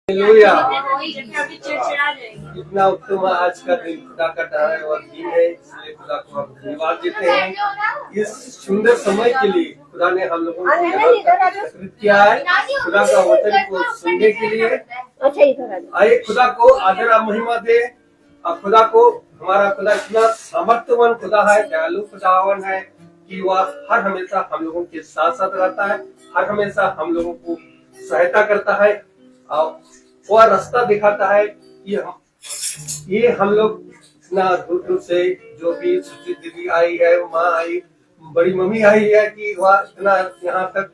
Hallelujah. इतना उत्तम आज का दिन खुदा का ठहरा हुआ दिन है, इसलिए खुदा को हम धन्यवाद देते हैं। इस सुंदर समय के लिए खुदा ने हम लोगों को यहाँ तक एकत्रित किया है, खुदा का वचन को सुनने के लिए। आइए खुदा को आदर और महिमा दे। और खुदा को, हमारा खुदा इतना सामर्थ्यवान खुदा है, दयालु खुदावन है कि वह हर हमेशा हम लोगों के साथ साथ रहता है, हर हमेशा हम लोगों को सहायता करता है और वह रास्ता दिखाता है कि ये हम लोग इतना दूर दूर से, जो भी सुचित दीदी आई है, माँ आई, बड़ी मम्मी आई है, कि वह इतना यहाँ तक,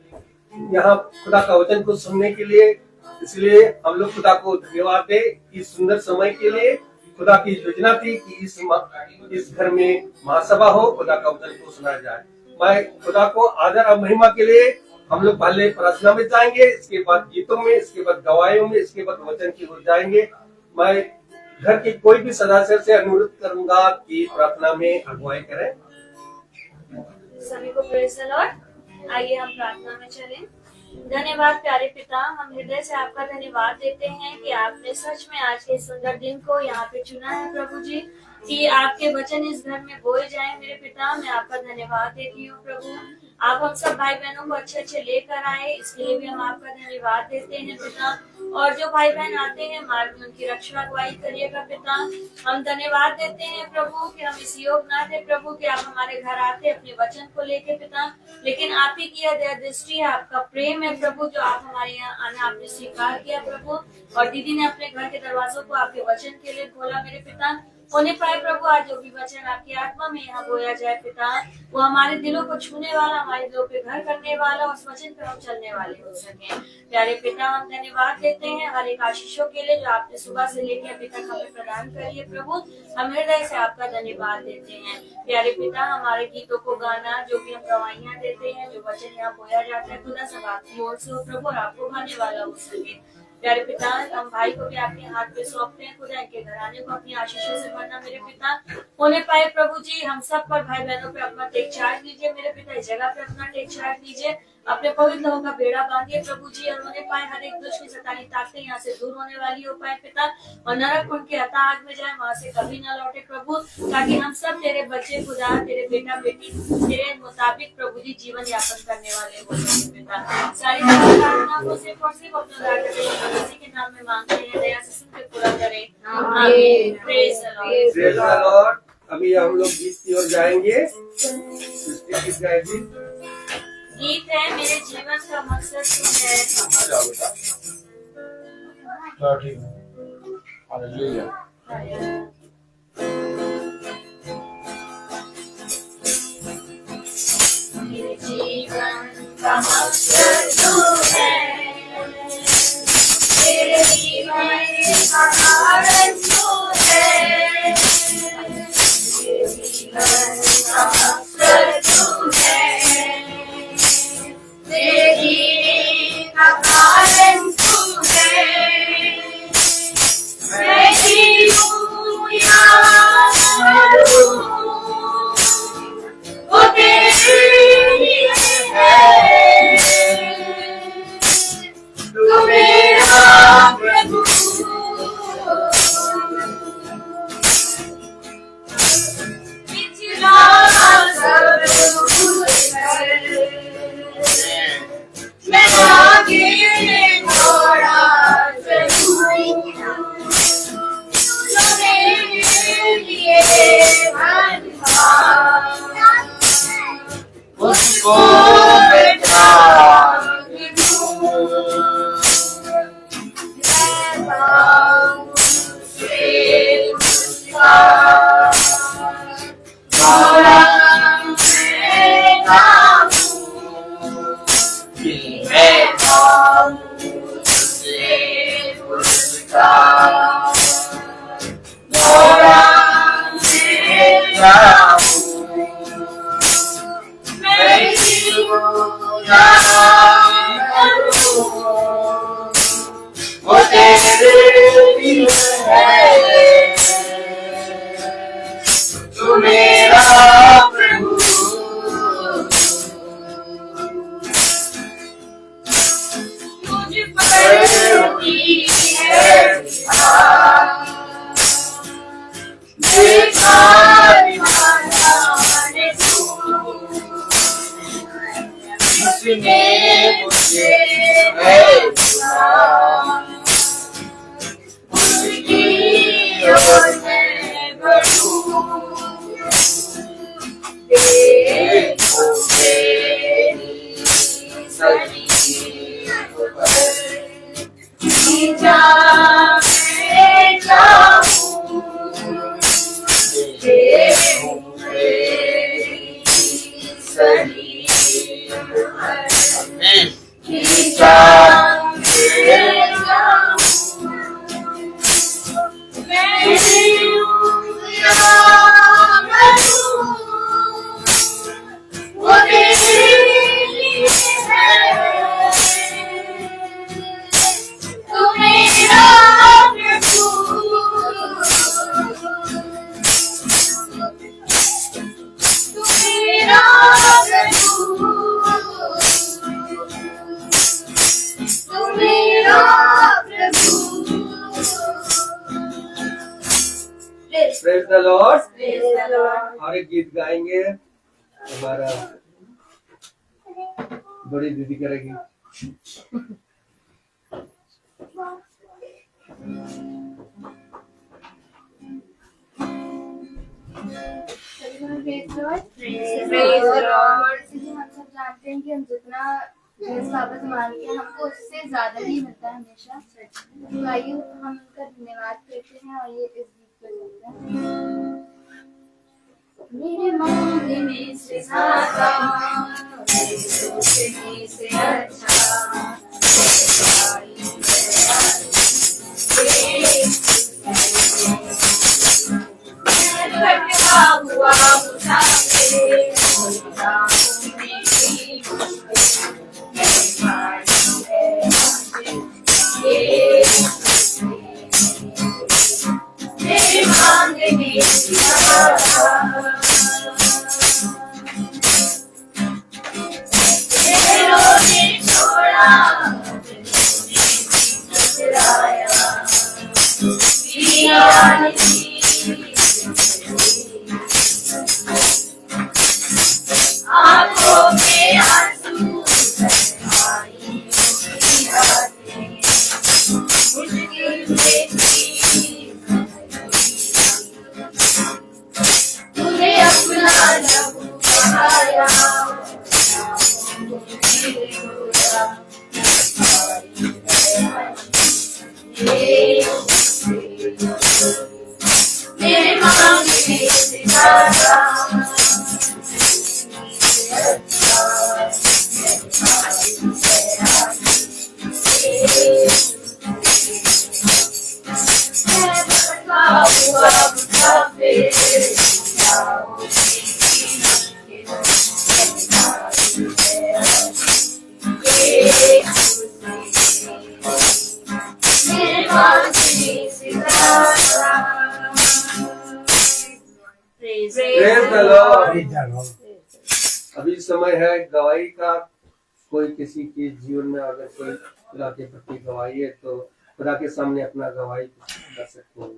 यहाँ खुदा का वचन को सुनने के लिए। इसलिए हम लोग खुदा को धन्यवाद दे इस सुंदर समय के लिए। खुदा की योजना थी कि इस घर में महासभा हो, खुदा का वचन को सुनाया जाए। मैं खुदा को आदर और महिमा के लिए हम लोग पहले प्रार्थना में जाएंगे, इसके बाद गीतों में, इसके बाद गवाहियों में, इसके बाद वचन की ओर जाएंगे। मैं घर के कोई भी सदस्य से अनुरोध करूंगा कि प्रार्थना में अगुवाई करें। सभी को प्रेज़ द लॉर्ड। आइए हम प्रार्थना में चलें। धन्यवाद प्यारे पिता, हम हृदय से आपका धन्यवाद देते हैं कि आपने सच में आज के सुंदर दिन को यहाँ पे चुना है प्रभु जी, कि आपके वचन इस घर में बोए जाएं। मेरे पिता, मैं आपका धन्यवाद देती हूँ प्रभु। आप हम सब भाई बहनों को अच्छे अच्छे लेकर आए, इसके लिए भी हम आपका धन्यवाद देते हैं पिता। और जो भाई बहन आते हैं, मार्ग में उनकी रक्षा अगुवाई करिएगा पिता। हम धन्यवाद देते हैं प्रभु कि हम इस योग ना थे प्रभु कि आप हमारे घर आते अपने वचन को लेके पिता, लेकिन आप ही की दया दृष्टि है, आपका प्रेम है प्रभु, जो आप हमारे यहाँ आना आपने स्वीकार किया प्रभु। और दीदी ने अपने घर के दरवाजों को आपके वचन के लिए खोला मेरे पिता। होने पाए प्रभु, आज जो भी वचन आपकी आत्मा में यहाँ बोया जाए पिता, वो हमारे दिलों को छूने वाला, हमारे दिलों पे घर करने वाला, उस वचन पर हम चलने वाले हो सके। प्यारे पिता, हम धन्यवाद देते हैं हर एक आशीषों के लिए जो आपने सुबह से लेकर अभी तक हमें प्रदान करी है प्रभु। हम हृदय से आपका धन्यवाद देते हैं प्यारे पिता। हमारे गीतों को गाना, जो भी हम गवाहियां देते हैं, जो वचन यहाँ बोया जाता है, खुदा सब आपकी ओर से हो प्रभु और आपको भाने वाला हो सके। प्यारे पिता, हम भाई को भी आपके हाथ पे सौंपते हैं, खुदा इनके घराने को अपनी आशीषों से भरना मेरे पिता। होने पाए प्रभु जी, हम सब पर भाई बहनों पे अपना टेक चार्ज लीजिए मेरे पिता, इस जगह पे अपना टेक चार्ज लीजिए, अपने पवित्र लोगों का बेड़ा बांधिए प्रभु जी। और होने पाए हर एक दुष्ट की सतानी ताकतें यहाँ से दूर होने वाली हो पाए पिता, और नरक उनके अता आग में जाए, वहां से कभी न लौटे प्रभु, ताकि हम सब तेरे बच्चे खुदा, तेरे बेटा बेटी, तेरे मुताबिक प्रभु जी जीवन यापन करने वाले हो पिता। सारी प्रार्थना को सिर्फ और सिर्फ अपना किसी के नाम में मांगते हैं, दया से सुन के पूरा करें, आमीन। Praise the Lord. अभी हम लोग गीत की ओर जाएंगे। गीत है मेरे जीवन का मकसद तू है। ठीक है। हालेलुया। मेरे जीवन का मकसद तू है, मेरे जीवन का कारण तू है, मेरे जीवन का मकसद तू है, मेरे जीने का कारण तू है। मैं जीऊं या मरूं, वो तेरे लिए है, तू मेरा प्रभु, प्रेज द लॉर्ड। और एक गीत गाएंगे, हमारा बड़ी दीदी करेगी। हम सब जानते हैं कि हम जितना वापस मांगते हैं हमको उससे ज्यादा ही मिलता है हमेशा। तो आइए हम उनका धन्यवाद करते हैं और ये इस गीत पर चलते हैं। मेरे मांगने से ज्यादा मेरे सोचने से अच्छा भटका हुआ मुसाफिर मेरे मांगने से आंखों के आंसू तूने अपना लहू बहाया मेरे मांगने से ज्यादा प्रेज द लॉर्ड। अभी समय है गवाही का। कोई किसी के जीवन में अगर कोई खुदा के प्रति गवाही है तो खुदा के सामने अपना गवाही कर सकते हैं।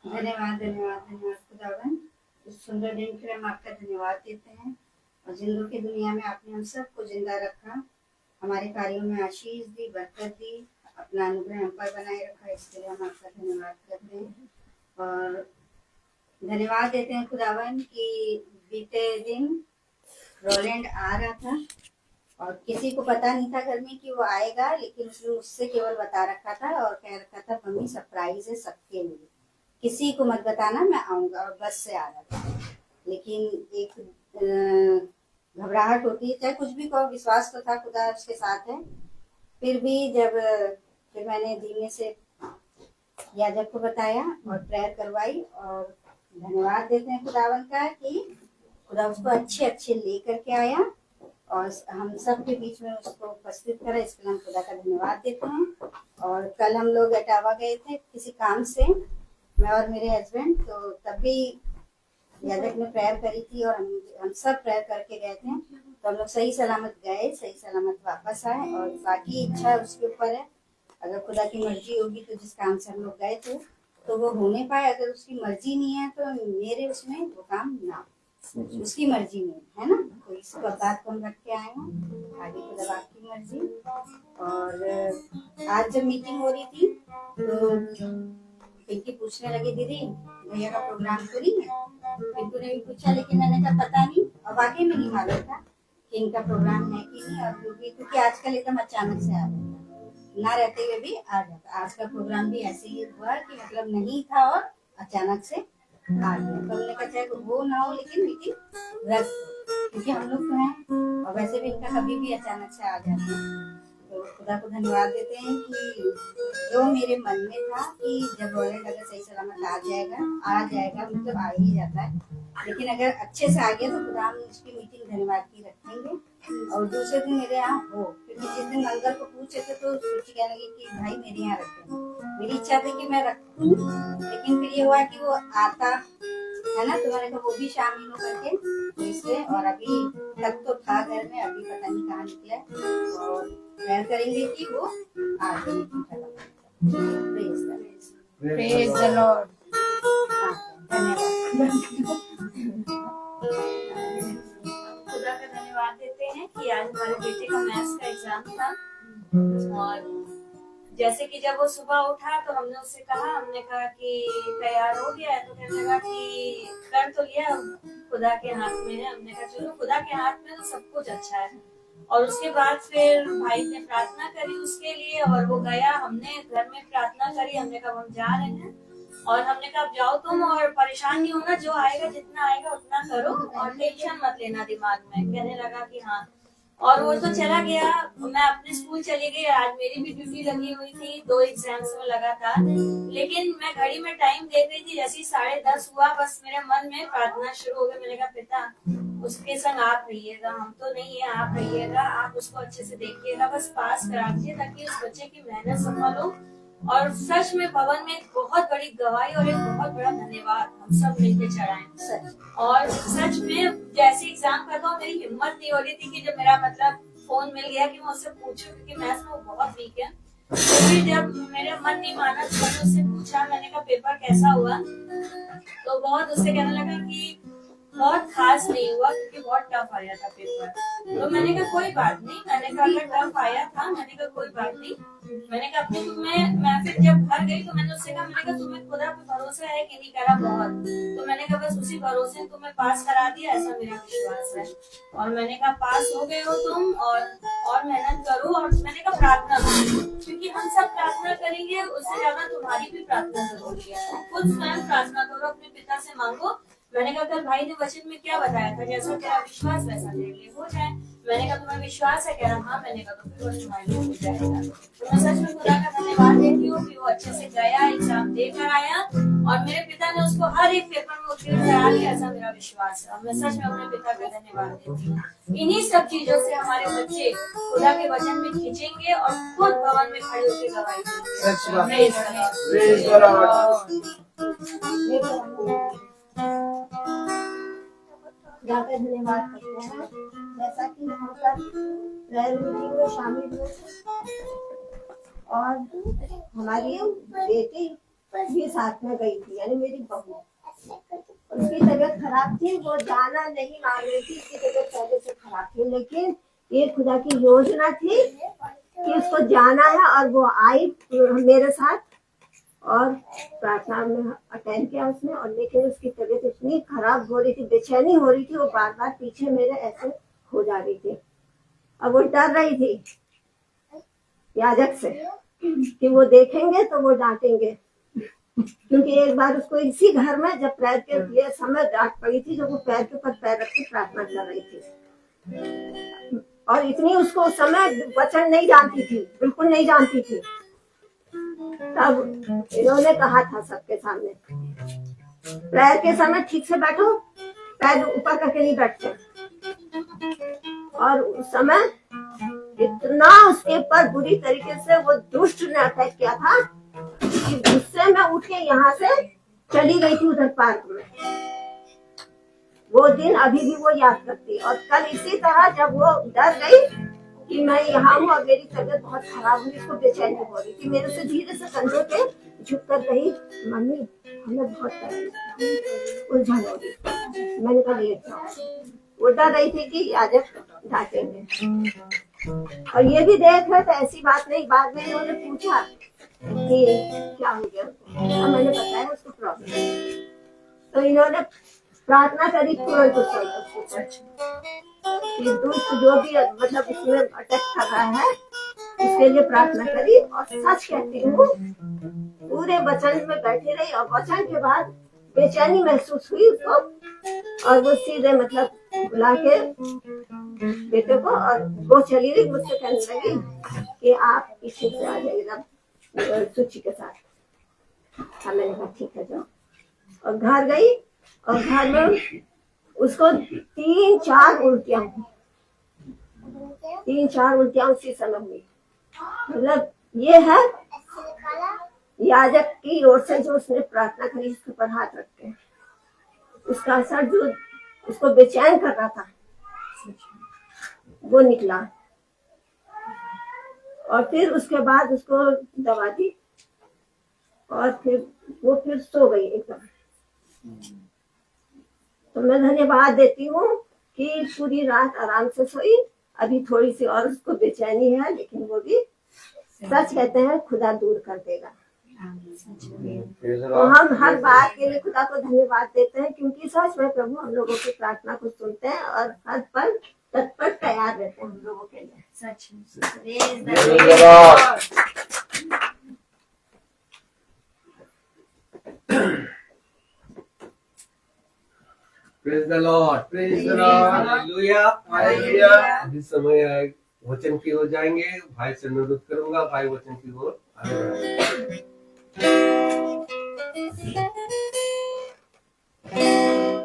धन्यवाद धन्यवाद धन्यवाद खुदावन। इस सुंदर दिन के लिए हम आपका धन्यवाद देते हैं और जिंदों की दुनिया में आपने हम सबको जिंदा रखा, हमारे कार्यों में आशीष दी, बरकत दी, अपना अनुग्रह हम पर बनाए रखा। इसके लिए हम आपका धन्यवाद करते हैं और धन्यवाद देते हैं खुदावन कि बीते दिन रोलैंड आ रहा था और किसी को पता नहीं था घर में कि वो आएगा, लेकिन उसने मुझसे केवल बता रखा था और कह रखा था मम्मी सरप्राइज है सबके लिए, किसी को मत बताना मैं आऊंगा। और बस से आ रहा था, लेकिन एक घबराहट होती है, चाहे कुछ भी कहो, विश्वास तो था खुदा उसके साथ है। फिर भी फिर मैंने धीमे से याजक को बताया और प्रेयर करवाई और धन्यवाद देते हैं खुदावन का कि खुदा उसको अच्छे लेकर के आया और हम सब के बीच में उसको उपस्थित करा। इसके लिए हम खुदा का धन्यवाद देते हैं। और कल हम लोग एटावा गए थे किसी काम से, मैं और मेरे हस्बैंड, तो तब भी याजक ने प्रेयर करी थी और हम सब प्रेयर करके गए थे। तो हम लोग सही सलामत गए, सही सलामत वापस आए और बाकी इच्छा उसके ऊपर है। अगर खुदा की मर्जी होगी तो जिस काम से हम लोग गए थे तो वो होने पाए, अगर उसकी मर्जी नहीं है तो मेरे उसमें वो काम ना, उसकी मर्जी में है ना। तो इस बात को हम रख के आए हैं, आगे खुदा की मर्जी। और आज जब मीटिंग हो रही थी तो पिंकी पूछने लगी दीदी भैया का प्रोग्राम तो नहीं है। पिंकू ने भी पूछा, लेकिन मैंने कहा पता नहीं, और वाकई में नहीं मालूम था कि इनका प्रोग्राम है कि नहीं। और क्योंकि आजकल एकदम अचानक से आ रहा है ना रहते हुए भी आ जाता। आज का प्रोग्राम भी ऐसे ही हुआ कि मतलब नहीं था और अचानक से आ गया। तो हमने कहा चाहे वो ना हो लेकिन मीटिंग रद्द हो, क्योंकि हम लोग तो हैं और वैसे भी इनका कभी भी अचानक से आ जाते हैं। तो खुदा को धन्यवाद देते हैं कि जो मेरे मन में था कि जब रॉयल अगर सही सलामत आ जाएगा मतलब आ ही जाता है, लेकिन अगर अच्छे से आ गया तो खुदा हम उसकी मीटिंग धन्यवाद की रखेंगे और दूसरे दिन मेरे यहाँ हो। क्योंकि जिस दिन मंगल को पूछे थे तो सोची कहने लगी कि भाई मेरे यहाँ रखें। मेरी इच्छा थी कि मैं रखूं, लेकिन फिर ये हुआ कि वो आता है ना, तुम्हारे को वो भी शामिल हो करके, तो इसलिए। और अभी तक तो था घर में, अभी पता नहीं कहाँ निकला है और प्रेयर करेंगे कि वो आ जाए। Praise the Lord. खुदा का धन्यवाद देते हैं कि आज हमारे बेटे का मैथ्स का एग्जाम था और जैसे कि जब वो सुबह उठा तो हमने उससे कहा, हमने कहा कि तैयार हो गया है, तो कहने लगा कि कर तो लिया, खुदा के हाथ में है। हमने कहा चलो खुदा के हाथ में तो सब कुछ अच्छा है। और उसके बाद फिर भाई ने प्रार्थना करी उसके लिए और वो गया, हमने घर में प्रार्थना करी, हमने कहा हम जा रहे हैं और हमने कहा अब जाओ तुम और परेशान नहीं होना, जो आएगा जितना आएगा उतना करो और टेंशन मत लेना दिमाग में। कहने लगा कि हाँ, और वो तो चला गया। मैं अपने स्कूल चली गई, आज मेरी भी ड्यूटी लगी हुई थी 2 एग्जाम्स में लगातार, लेकिन मैं घड़ी में टाइम देख रही थी। जैसे ही 10:30 हुआ बस मेरे मन में प्रार्थना शुरू हो गई। मैंने कहा पिता उसके संग आप रहिएगा, हम तो नहीं है, आप रहिएगा, आप उसको अच्छे से देखिएगा, बस पास करा दीजिए ताकि उस बच्चे की मेहनत सफल हो। और सच में भवन में एक बहुत बड़ी गवाही और एक बहुत बड़ा धन्यवाद हम सब मिलकर चढ़ाएं। और सच में जैसे एग्जाम करता हूँ मेरी हिम्मत नहीं हो रही थी कि जब मेरा मतलब फोन मिल गया कि मैं उससे पूछूं, क्योंकि मैथ्स में वो बहुत वीक है। तो फिर जब मेरा मन नहीं माना तो मैंने उससे पूछा, मैंने कहा पेपर कैसा हुआ, तो बहुत उससे कहने लगा कि बहुत खास नहीं हुआ क्योंकि बहुत टफ आया था पेपर। तो मैंने कहा कोई बात नहीं, मैंने कहा अगर टफ आया था, मैंने कहा कोई बात नहीं, मैंने कहा अपने मैं फिर जब घर गई तो मैंने उससे कहा, मैंने कहा तुम्हें खुदा पे भरोसा है कि नहीं करा बहुत, तो मैंने कहा बस उसी भरोसे तुम्हें पास करा दिया, ऐसा मेरा विश्वास है। और मैंने कहा पास हो गए हो तुम और मेहनत करो। और मैंने कहा प्रार्थना करो, क्योंकि हम सब प्रार्थना करेंगे, उससे ज्यादा तुम्हारी भी प्रार्थना जरूरी है। खुद स्वयं प्रार्थना करो, अपने पिता से मांगो। मैंने कहा कल भाई ने वचन में क्या बताया था, जैसा तेरा विश्वास वैसा तेरे लिए हो जाए। मैंने कहा तुम्हें विश्वास है, कह रहा हाँ। मैंने कहा तो फिर वो तुम्हारे लिए हो जाएगा। तो मैं सच में खुदा का धन्यवाद देती हूँ कि वो अच्छे से गया, एग्जाम देकर आया और मेरे पिता ने उसको हर एक पेपर में उत्तीर्ण करा दिया, ऐसा मेरा विश्वास है। और मैं सच में अपने पिता का धन्यवाद देती हूँ। इन्हीं सब चीजों से हमारे बच्चे खुदा के वचन में खींचेंगे और खुद भवन में खड़े होकर गवाही जाकर धन्यवाद करते हैं। जैसा कि हम सब प्रेयर मीटिंग में शामिल हुए और हमारी बेटी भी साथ में गई थी, यानी मेरी बहू। उसकी तबीयत खराब थी, वो जाना नहीं मान रही थी, उसकी तबीयत पहले से खराब थी, लेकिन ये खुदा की योजना थी कि उसको जाना है और वो आई मेरे साथ और प्रार्थना में अटेंड किया उसने। और लेकिन उसकी तबीयत इतनी खराब हो रही थी, बेचैनी हो रही थी, वो बार बार पीछे मेरे ऐसे हो जा रही थी। अब वो डर रही थी याजक से कि वो देखेंगे तो वो डांटेंगे, क्योंकि एक बार उसको इसी घर में जब पैर के लिए समय डांट पड़ी थी, जब वो पैर के ऊपर पैर रख के प्रार्थना कर रही थी। और इतनी उसको उस समय वचन नहीं जानती थी, बिल्कुल नहीं जानती थी। तब इन्होंने कहा था सबके सामने, प्रेयर के समय ठीक से बैठो, पैर ऊपर करके नहीं बैठते। और उस समय इतना उसके ऊपर बुरी तरीके से वो दुष्ट ने अटैक किया था कि गुस्से में उठ के यहाँ से चली गई थी उधर पार्क में। वो दिन अभी भी वो याद करती। और कल इसी तरह जब वो डर गई कि मैं यहाँ हूँ और मेरी तबीयत बहुत खराब हुई, इसको बेचैनी हो रही थी, मेरे से धीरे से कंधे पे झुक कर कही, मम्मी हमें बहुत उलझन हो रही। मैंने कहा लेट जाओ। वो डर रही थी कि याजक डांटेंगे। और ये भी देख रहे थे, ऐसी बात नहीं। बाद में उन्होंने पूछा कि क्या हो गया, और मैंने बताया उसको प्रॉब्लम। तो इन्होंने प्रार्थना करी तुरंत उसको कि दुष्ट जो भी मतलब इसमें अटैक कर रहा है उसके लिए प्रार्थना करी। और सच कहती हूँ, पूरे वचन में बैठी रही और वचन के बाद बेचैनी महसूस हुई उसको, और वो सीधे मतलब बुला के बेटे को, और वो चली गई। मुझसे कहने लगी कि आप इसी से आ जाइएगा सूची के साथ। हाँ, मैंने कहा ठीक है जाओ। और घर गई और घर में उसको 3-4 उल्टियां हुई, 3-4 उल्टियां उसी समय हुई। मतलब ये है याजक की ओर से जो उसने प्रार्थना करी, उसके ऊपर हाथ रख के, उसका असर जो उसको बेचैन कर रहा था वो निकला। और फिर उसके बाद उसको दवा दी और फिर वो फिर सो गई एकदम। तो मैं धन्यवाद देती हूँ कि पूरी रात आराम से सोई। अभी थोड़ी सी और उसको बेचैनी है, लेकिन वो भी सच कहते हैं खुदा दूर कर देगा। तो हम हर बात के लिए खुदा को धन्यवाद देते हैं, क्योंकि सच में प्रभु हम लोगों की प्रार्थना को सुनते हैं और हर पल तत्पर तैयार रहते हैं हम लोगों के लिए। सच में। Praise the Lord, praise the Lord, Hallelujah, Hallelujah। अभी समय है वचन की ओर जाएंगे। भाई से अनुरोध करूंगा, भाई वचन की ओर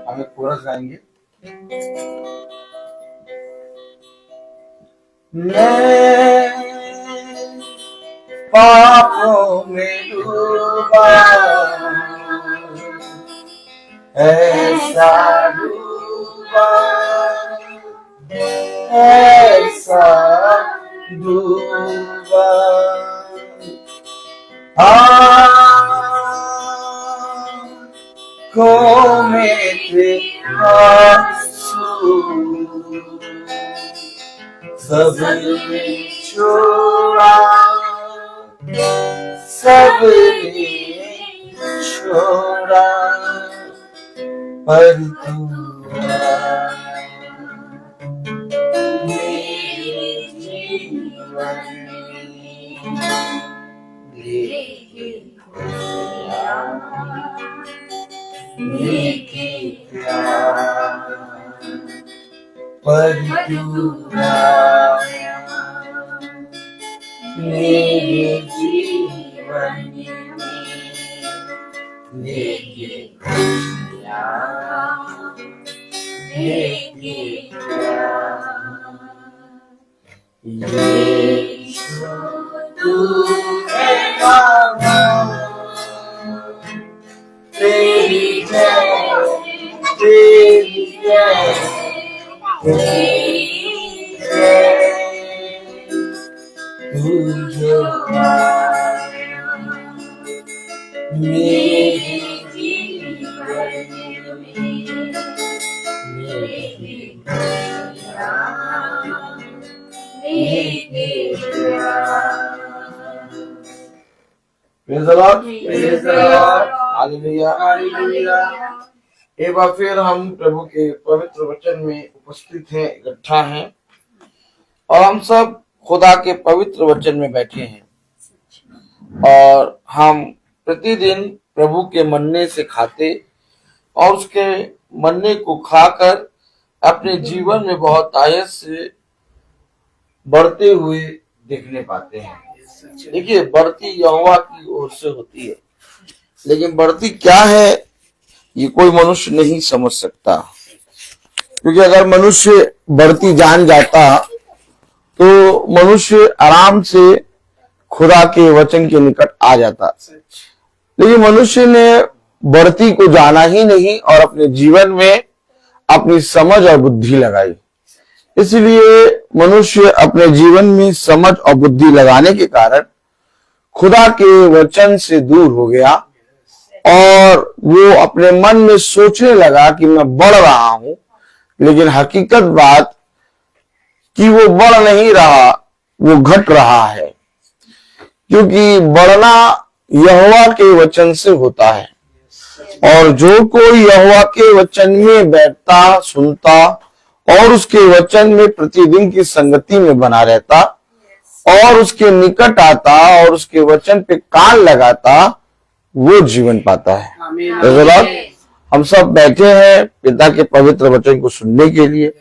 हम एक कोरस गाएंगे। मैं पापों में डूबा, ऐसा डूबा, ऐसा डूबा, आँखों में थे आंसू, सबने छोड़ा, सबने छोड़ा, पर तू मेरे जीवन लेके पर तू मेरे जीवन लेके यीशु तू है बाबा, तेरी जय, तेरी जय, तेरी जय, तू जो मेरे जीवन Praise the Lord, Praise the Lord, hallelujah, Hallelujah। एक बार फिर हम प्रभु के पवित्र वचन में उपस्थित हैं, इकट्ठा हैं, और हम सब खुदा के पवित्र वचन में बैठे हैं, और हम प्रतिदिन प्रभु के मन्ने से खाते और उसके मन्ने को खाकर अपने जीवन में बहुत आयत से बढ़ते हुए देखने पाते हैं। देखिए, बढ़ती यहोवा की ओर से होती है, लेकिन बढ़ती क्या है ये कोई मनुष्य नहीं समझ सकता, क्योंकि अगर मनुष्य बढ़ती जान जाता तो मनुष्य आराम से खुदा के वचन के निकट आ जाता। लेकिन मनुष्य ने बढ़ती को जाना ही नहीं और अपने जीवन में अपनी समझ और बुद्धि लगाई। इसलिए मनुष्य अपने जीवन में समझ और बुद्धि लगाने के कारण खुदा के वचन से दूर हो गया, और वो अपने मन में सोचने लगा कि मैं बढ़ रहा हूं, लेकिन हकीकत बात कि वो बढ़ नहीं रहा, वो घट रहा है, क्योंकि बढ़ना यहोवा के वचन से होता है। और जो कोई यहोवा के वचन में बैठता, सुनता और उसके वचन में प्रतिदिन की संगति में बना रहता और उसके निकट आता और उसके वचन पे कान लगाता वो जीवन पाता है। Praise the Lord। हम सब बैठे हैं पिता के पवित्र वचन को सुनने के लिए,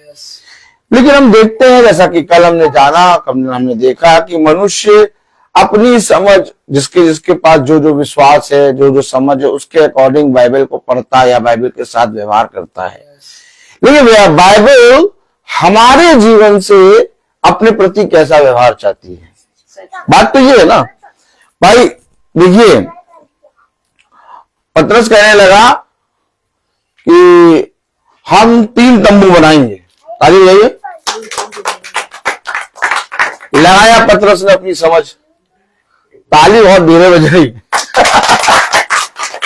लेकिन हम देखते हैं जैसा कि कल हमने जाना, कल हमने देखा कि मनुष्य अपनी समझ, जिसके जिसके पास जो जो विश्वास है, जो जो समझ है, उसके अकॉर्डिंग बाइबल को पढ़ता है या बाइबल के साथ व्यवहार करता है। लेकिन बाइबल हमारे जीवन से अपने प्रति कैसा व्यवहार चाहती है, बात तो ये है ना भाई। देखिए, पतरस कहने लगा कि हम 3 तंबू बनाएंगे। ताली बजाइए। लगाया पतरस ने अपनी समझ, ताली बहुत धीरे बज रही।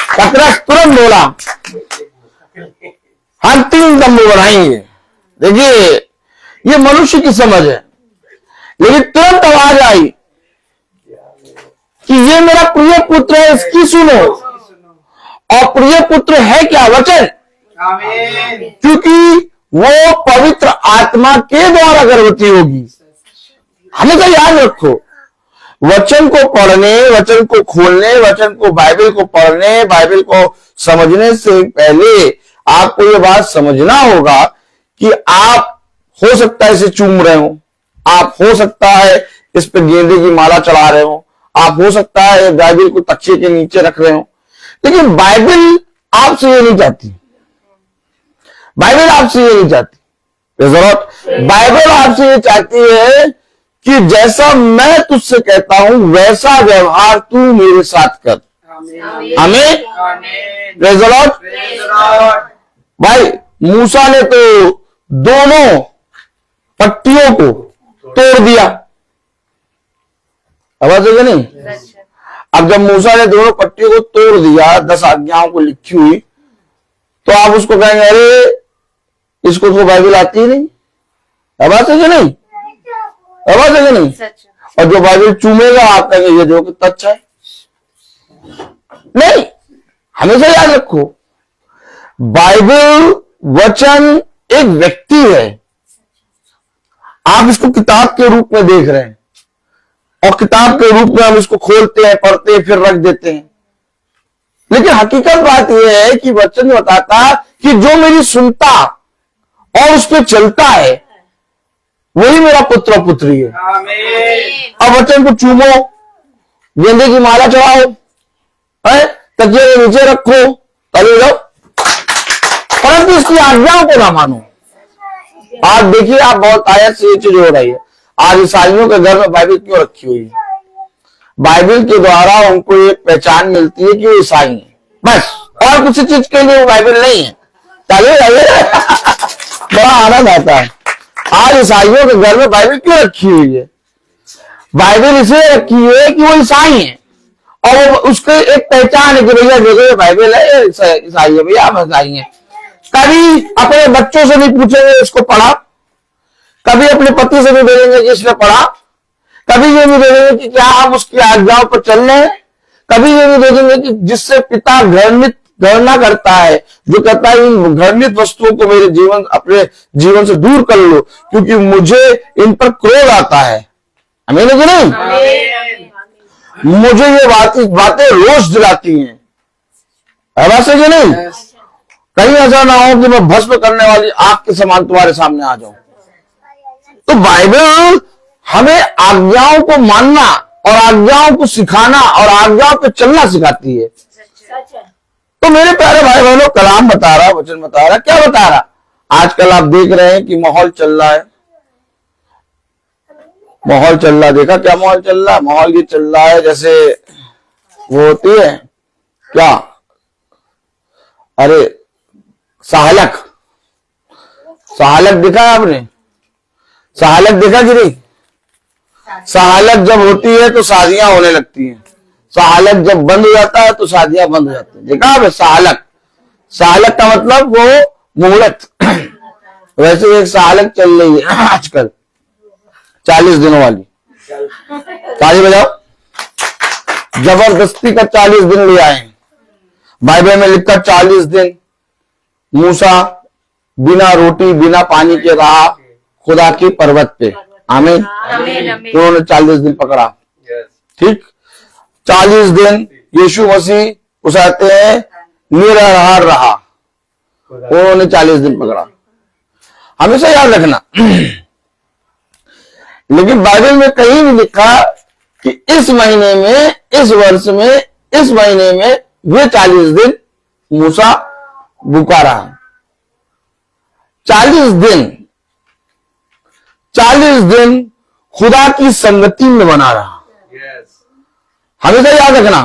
पतरस तुरंत बोला हम 3 तंबू बनाएंगे। देखिए, ये मनुष्य की समझ है, लेकिन तुरंत आवाज आई कि ये मेरा प्रिय पुत्र है, इसकी सुनो। और प्रिय पुत्र है क्या? वचन। क्योंकि वो पवित्र आत्मा के द्वारा गर्भवती होगी। हमेशा याद रखो, वचन को पढ़ने, वचन को खोलने, वचन को, बाइबल को पढ़ने, बाइबल को समझने से पहले आपको ये बात समझना होगा कि आप हो सकता है इसे चूम रहे हो, आप हो सकता है इस पे गेंदे की माला चढ़ा रहे हो, आप हो सकता है बाइबल को तकिए के नीचे रख रहे हो, लेकिन बाइबल आपसे ये नहीं चाहती। बाइबल आपसे ये नहीं चाहती। बाइबल आपसे ये चाहती है कि जैसा मैं तुझसे कहता हूं वैसा व्यवहार तू मेरे साथ कर। आमीन। Praise the Lord. भाई, मूसा ने तो दोनों पट्टियों को तोड़ दिया, आवाज है नहीं? अब जब मूसा ने दोनों पट्टियों को तोड़ दिया, 10 आज्ञाओं को लिखी हुई, तो आप उसको कहेंगे अरे इसको तो बाइबल आती ही नहीं। आवाज है कि नहीं? आवाज है कि नहीं? और जो बाइबल चूमेगा आप कहेंगे ये जो कितना अच्छा है। नहीं, हमेशा याद रखो, बाइबल वचन एक व्यक्ति है। आप इसको किताब के रूप में देख रहे हैं और किताब के रूप में हम इसको खोलते हैं, पढ़ते हैं, फिर रख देते हैं, लेकिन हकीकत बात यह है कि वचन बताता कि जो मेरी सुनता और उस पर चलता है वही मेरा पुत्र और पुत्री है। अब वचन को चूमो, गेंदे की माला चढ़ाओ, तकिए के नीचे रखो, तले जाओ, परंतु इसकी आज्ञाओं को ना मानो। आज देखिए, आप बहुत आयत से ये चीज हो रही है। आज ईसाइयों के घर में बाइबल क्यों रखी हुई है? बाइबल के द्वारा उनको एक पहचान मिलती है कि वो ईसाई है, बस, और किसी चीज के लिए वो बाइबल नहीं है। चलिए बड़ा आनंद आता है। आज ईसाइयों के घर में बाइबल क्यों रखी हुई है? बाइबल इसलिए रखी है कि वो ईसाई है और उसके एक पहचान है कि भैया देखो बाइबल है, ईसाई है भैया, हम ईसाई हैं। कभी अपने बच्चों से नहीं पूछेंगे इसको पढ़ा, कभी अपने पति से नहीं बोलेंगे कि इसने पढ़ा, कभी ये नहीं देखेंगे कि क्या हम उसकी आज्ञाओं पर चल रहे हैं, कभी ये नहीं देखेंगे कि जिससे पिता घृणा करता है, जो कहता है इन घृणित वस्तुओं को मेरे जीवन, अपने जीवन से दूर कर लो क्योंकि मुझे इन पर क्रोध आता है। आमीन कि नहीं? मुझे ये बातें रोष दिलाती हैं। आवाज है कि नहीं? कहीं ऐसा ना हो कि मैं भस्म करने वाली आग के समान तुम्हारे सामने आ जाऊं। तो बाइबल हमें आज्ञाओं को मानना और आज्ञाओं को सिखाना और आज्ञाओं पे चलना सिखाती है। तो मेरे प्यारे भाई बहनों, कलाम बता रहा, वचन बता रहा, क्या बता रहा? आजकल आप देख रहे हैं कि माहौल चल रहा है, माहौल चल रहा, देखा क्या माहौल चल रहा है? माहौल ये चल रहा है जैसे वो होती है क्या, अरे सहालक, सहालक देखा है आपने? सहालक देखा कि नहीं? सहालक जब होती है तो शादियां होने लगती हैं, सहालक जब बंद हो जाता है तो शादियां बंद हो जाती है। देखा आपने? सहालक, सहालक का मतलब वो मुहूर्त। वैसे एक सहालक चल रही है आजकल 40 दिनों वाली। ताली बजाओ। जबरदस्ती का 40 दिन ले आए। बाइबल में लिखा 40 दिन मूसा बिना रोटी बिना पानी के रहा खुदा की पर्वत पे। आमीन। उन्होंने 40 दिन पकड़ा, Yes. ठीक। 40 दिन यीशु मसीह उस आते हैं निराहार रहा, उन्होंने 40 दिन पकड़ा। हमेशा याद रखना। लेकिन बाइबल में कहीं नहीं लिखा कि इस महीने में, इस वर्ष में, इस महीने में वे 40 दिन मूसा भूखा रहा। 40 दिन खुदा की संगति में बना रहा। Yes. हमेशा याद रखना।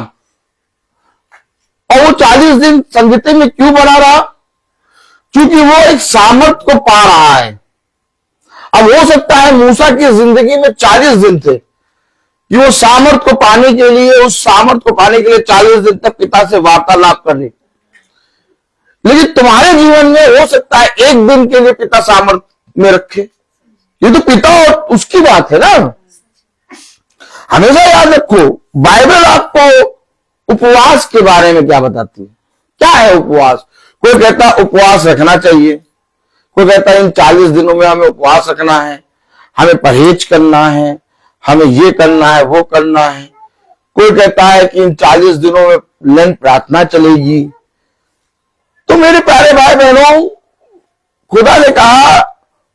और वो 40 दिन संगति में क्यों बना रहा? क्योंकि वो एक सामर्थ को पा रहा है। अब हो सकता है मूसा की जिंदगी में 40 दिन थे कि वो सामर्थ को पाने के लिए, उस सामर्थ को पाने के लिए 40 दिन तक पिता से वार्तालाप कर रही। लेकिन तुम्हारे जीवन में हो सकता है एक दिन के लिए पिता सामर्थ में रखे। ये तो पिता और उसकी बात है ना। हमेशा याद रखो, बाइबल आपको उपवास के बारे में क्या बताती है। क्या है उपवास? कोई कहता है उपवास रखना चाहिए, कोई कहता है इन 40 दिनों में हमें उपवास रखना है, हमें परहेज करना है, हमें ये करना है, वो करना है। कोई कहता है कि इन 40 दिनों में लेंट प्रार्थना चलेगी। तो मेरे प्यारे भाई बहनों, खुदा ने कहा,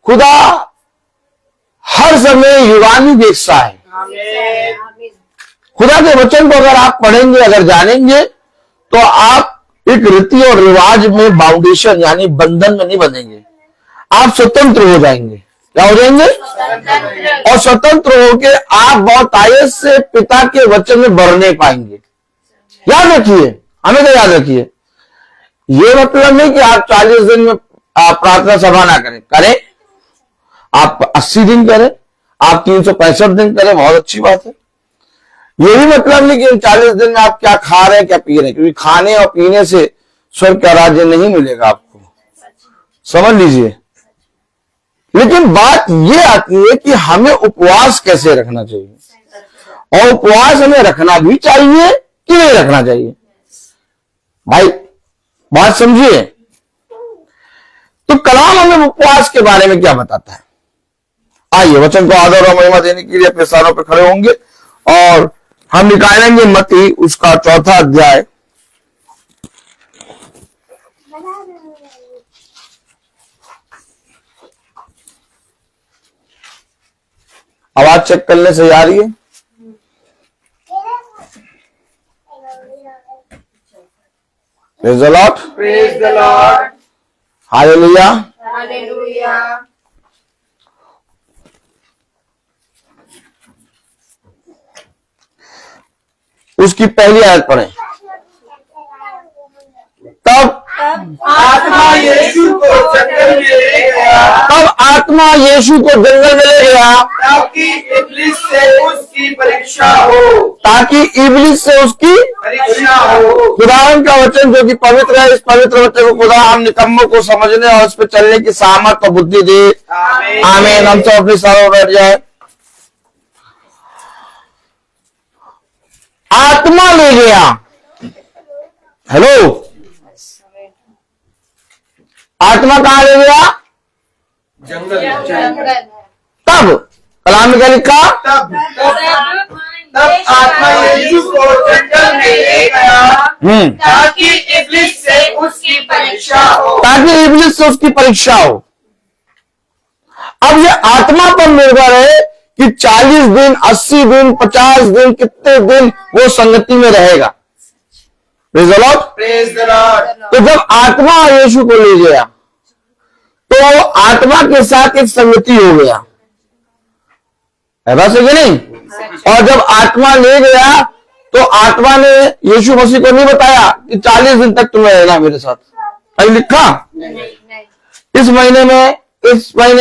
खुदा हर समय युगानुग एक सा है। खुदा के वचन को अगर आप पढ़ेंगे, अगर जानेंगे, तो आप एक रीति और रिवाज में, बाउंडेशन यानी बंधन में नहीं बनेंगे, आप स्वतंत्र हो जाएंगे। क्या हो जाएंगे? और स्वतंत्र होकर आप बहुत आयत से पिता के वचन में बढ़ने पाएंगे। याद रखिए, हमें तो याद रखिए, ये मतलब नहीं कि आप 40 दिन में प्रार्थना सभा ना करें, आप 80 दिन करें, आप 365 दिन करें, बहुत अच्छी बात है। ये भी मतलब नहीं कि इन 40 दिन में आप क्या खा रहे हैं, क्या पी रहे हैं, क्योंकि खाने और पीने से स्वर्ग का राज्य नहीं मिलेगा आपको, समझ लीजिए। लेकिन बात ये आती है कि हमें उपवास कैसे रखना चाहिए, और उपवास हमें रखना भी चाहिए कि नहीं रखना चाहिए। भाई बात समझिए। तो कलाम हमें उपवास के बारे में क्या बताता है? आइए वचन को आदर और महिमा देने के लिए अपने स्थानों पर खड़े होंगे और हम निकालेंगे मत्ती उसका 4था अध्याय। आवाज चेक करने से आ रही है? Praise the Lord, Praise the Lord. Hallelujah. Hallelujah. उसकी पहली आयत पढ़े। तब आत्मा यीशु को जंगल में ले गया, तब आत्मा यीशु को जंगल में ले गया ताकि इब्लिस से उसकी परीक्षा हो, ताकि इब्लिस से उसकी परीक्षा हो। खुदावन का वचन जो कि पवित्र है, इस पवित्र वचन को खुदा हम निकम्मों को समझने और उस पर चलने की सामर्थ और बुद्धि दे। आमीन। आमीन। हम सब अपने स्थानों पर बैठ जाए। आत्मा ले गया। हेलो, आत्मा कहां ले गया? जंगल। तब कलाम में क्या लिखा? तब आत्मा यीशु को जंगल में ले गया, ताकि इब्लिस से उसकी परीक्षा हो। ताकि इब्लिस से उसकी परीक्षा हो। अब ये आत्मा पर निर्भर है कि 40 दिन, 80 दिन, 50 दिन, कितने दिन वो संगति में रहेगा। Praise the Lord. Praise the Lord. तो जब आत्मा यीशु को ले गया तो आत्मा के साथ एक संगति हो गया, है बात है कि नहीं? और जब आत्मा ले गया तो आत्मा ने यीशु मसीह को नहीं बताया कि 40 दिन तक तुम्हें रहना मेरे साथ। कहीं लिखा इस महीने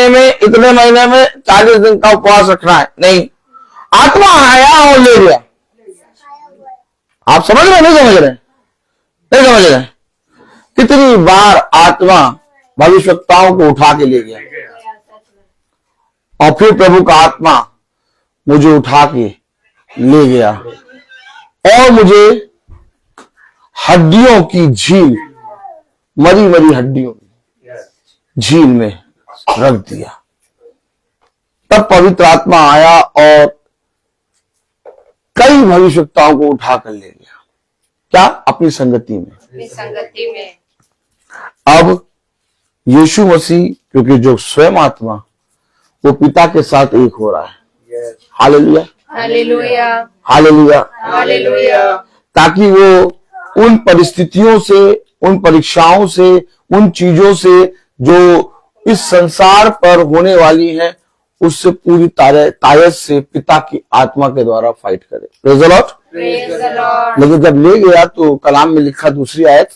में, इतने महीने में 40 दिन का उपवास रखना है? नहीं, आत्मा आया और ले गया। आप समझ रहे? नहीं समझ रहे? नहीं समझ रहे? कितनी बार आत्मा भविष्यवक्ताओं को उठा के ले गया, और फिर प्रभु का आत्मा मुझे उठा के ले गया और मुझे हड्डियों की झील, मरी मरी हड्डियों की झील में रख दिया। तब पवित्र आत्मा आया और कई भविष्यवक्ताओं को उठा कर ले गया। क्या? अपनी संगति में। अब यीशु मसीह, क्योंकि जो स्वयं आत्मा वो पिता के साथ एक हो रहा है। Hallelujah, hallelujah, hallelujah, hallelujah. ताकि वो उन परिस्थितियों से, उन परीक्षाओं से, उन चीजों से जो इस संसार पर होने वाली हैं, उससे पूरी ताकत से पिता की आत्मा के द्वारा फाइट करे। Praise the Lord. Praise the Lord. लेकिन जब ले गया तो कलाम में लिखा दूसरी आयत,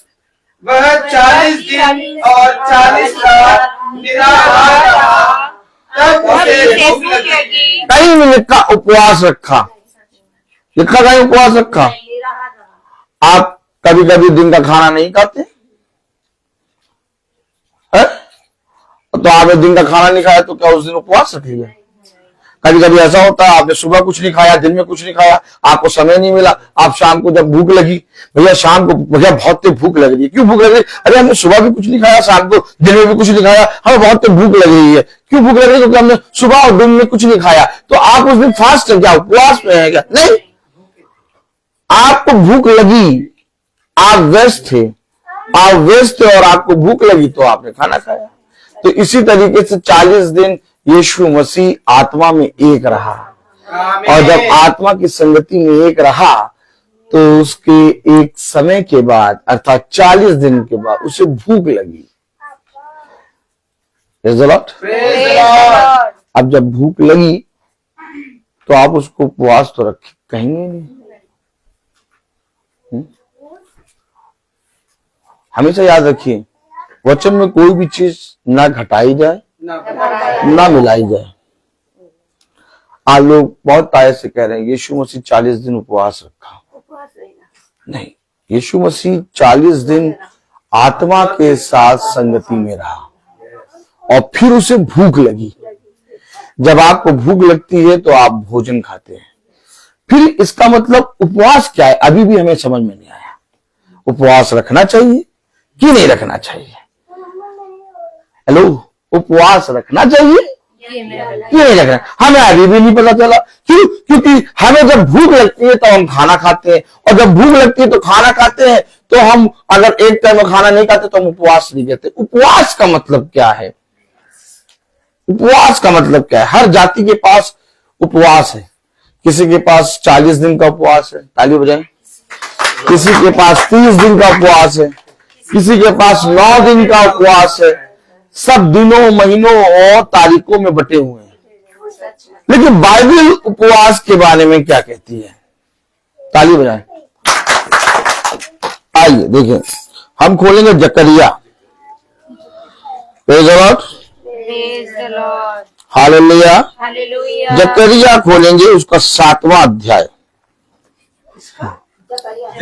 वह 40 दिन और 40 रात निराहार रहा, तब उसे भूख लगी। कई मिनट का उपवास रखा। लिखा कहीं उपवास रखा। आप कभी कभी दिन का खाना नहीं खाते है? तो आपने दिन का खाना नहीं खाया तो क्या उस दिन उपवास रख लिया? कभी कभी ऐसा होता है, आपने सुबह कुछ नहीं खाया, दिन में कुछ नहीं खाया, आपको समय नहीं मिला, आप शाम को जब भूख लगी, भैया शाम को भैया बहुत तेज भूख लग रही है। क्यों भूख लग रही है? अरे हमने सुबह भी कुछ नहीं खाया, शाम को दिन में भी कुछ नहीं खाया, हमें बहुत तेज भूख लग रही है। क्यों भूख लग रही है? क्योंकि हमने सुबह और दिन में कुछ नहीं खाया। तो आप उस दिन फास्ट है क्या? उपवास में है क्या? नहीं, आपको भूख लगी, आप व्यस्त थे, और आपको भूख लगी तो आपने खाना खाया। तो इसी तरीके से 40 दिन यीशु मसीह आत्मा में एक रहा, और जब आत्मा की संगति में एक रहा तो उसके एक समय के बाद, अर्थात 40 दिन के बाद उसे भूख लगी। Praise the Lord. अब जब भूख लगी तो आप उसको उपवास तो कहेंगे नहीं। हमेशा याद रखिए, वचन में कोई भी चीज ना घटाई जाए ना मिलाई जाए। आज लोग बहुत तायत से कह रहे हैं यीशु मसीह 40 दिन उपवास रखा। नहीं, यीशु मसीह 40 दिन आत्मा के साथ संगति में रहा और फिर उसे भूख लगी। जब आपको भूख लगती है तो आप भोजन खाते हैं। फिर इसका मतलब उपवास क्या है, अभी भी हमें समझ में नहीं आया। उपवास रखना चाहिए कि नहीं रखना चाहिए? हेलो, उपवास रखना चाहिए कि नहीं रखना? हमें अभी भी नहीं पता चला। क्यों? क्योंकि हमें जब भूख लगती है तो हम खाना खाते हैं, और जब भूख लगती है तो खाना खाते हैं। तो हम अगर एक टाइम में खाना नहीं खाते तो हम उपवास नहीं करते। उपवास का मतलब क्या है? उपवास का मतलब क्या है? हर जाति के पास उपवास है। किसी के पास 40 दिन का उपवास है, ताली बजाएं। किसी के पास 30 दिन का उपवास है, किसी के पास 9 दिन का उपवास है। सब दिनों, महीनों और तारीखों में बटे हुए हैं। लेकिन बाइबल उपवास के बारे में क्या कहती है? ताली बजाएं। आइए देखिए, हम खोलेंगे Zechariah. Praise the Lord, hallelujah, hallelujah. Zechariah खोलेंगे, उसका 7वां अध्याय।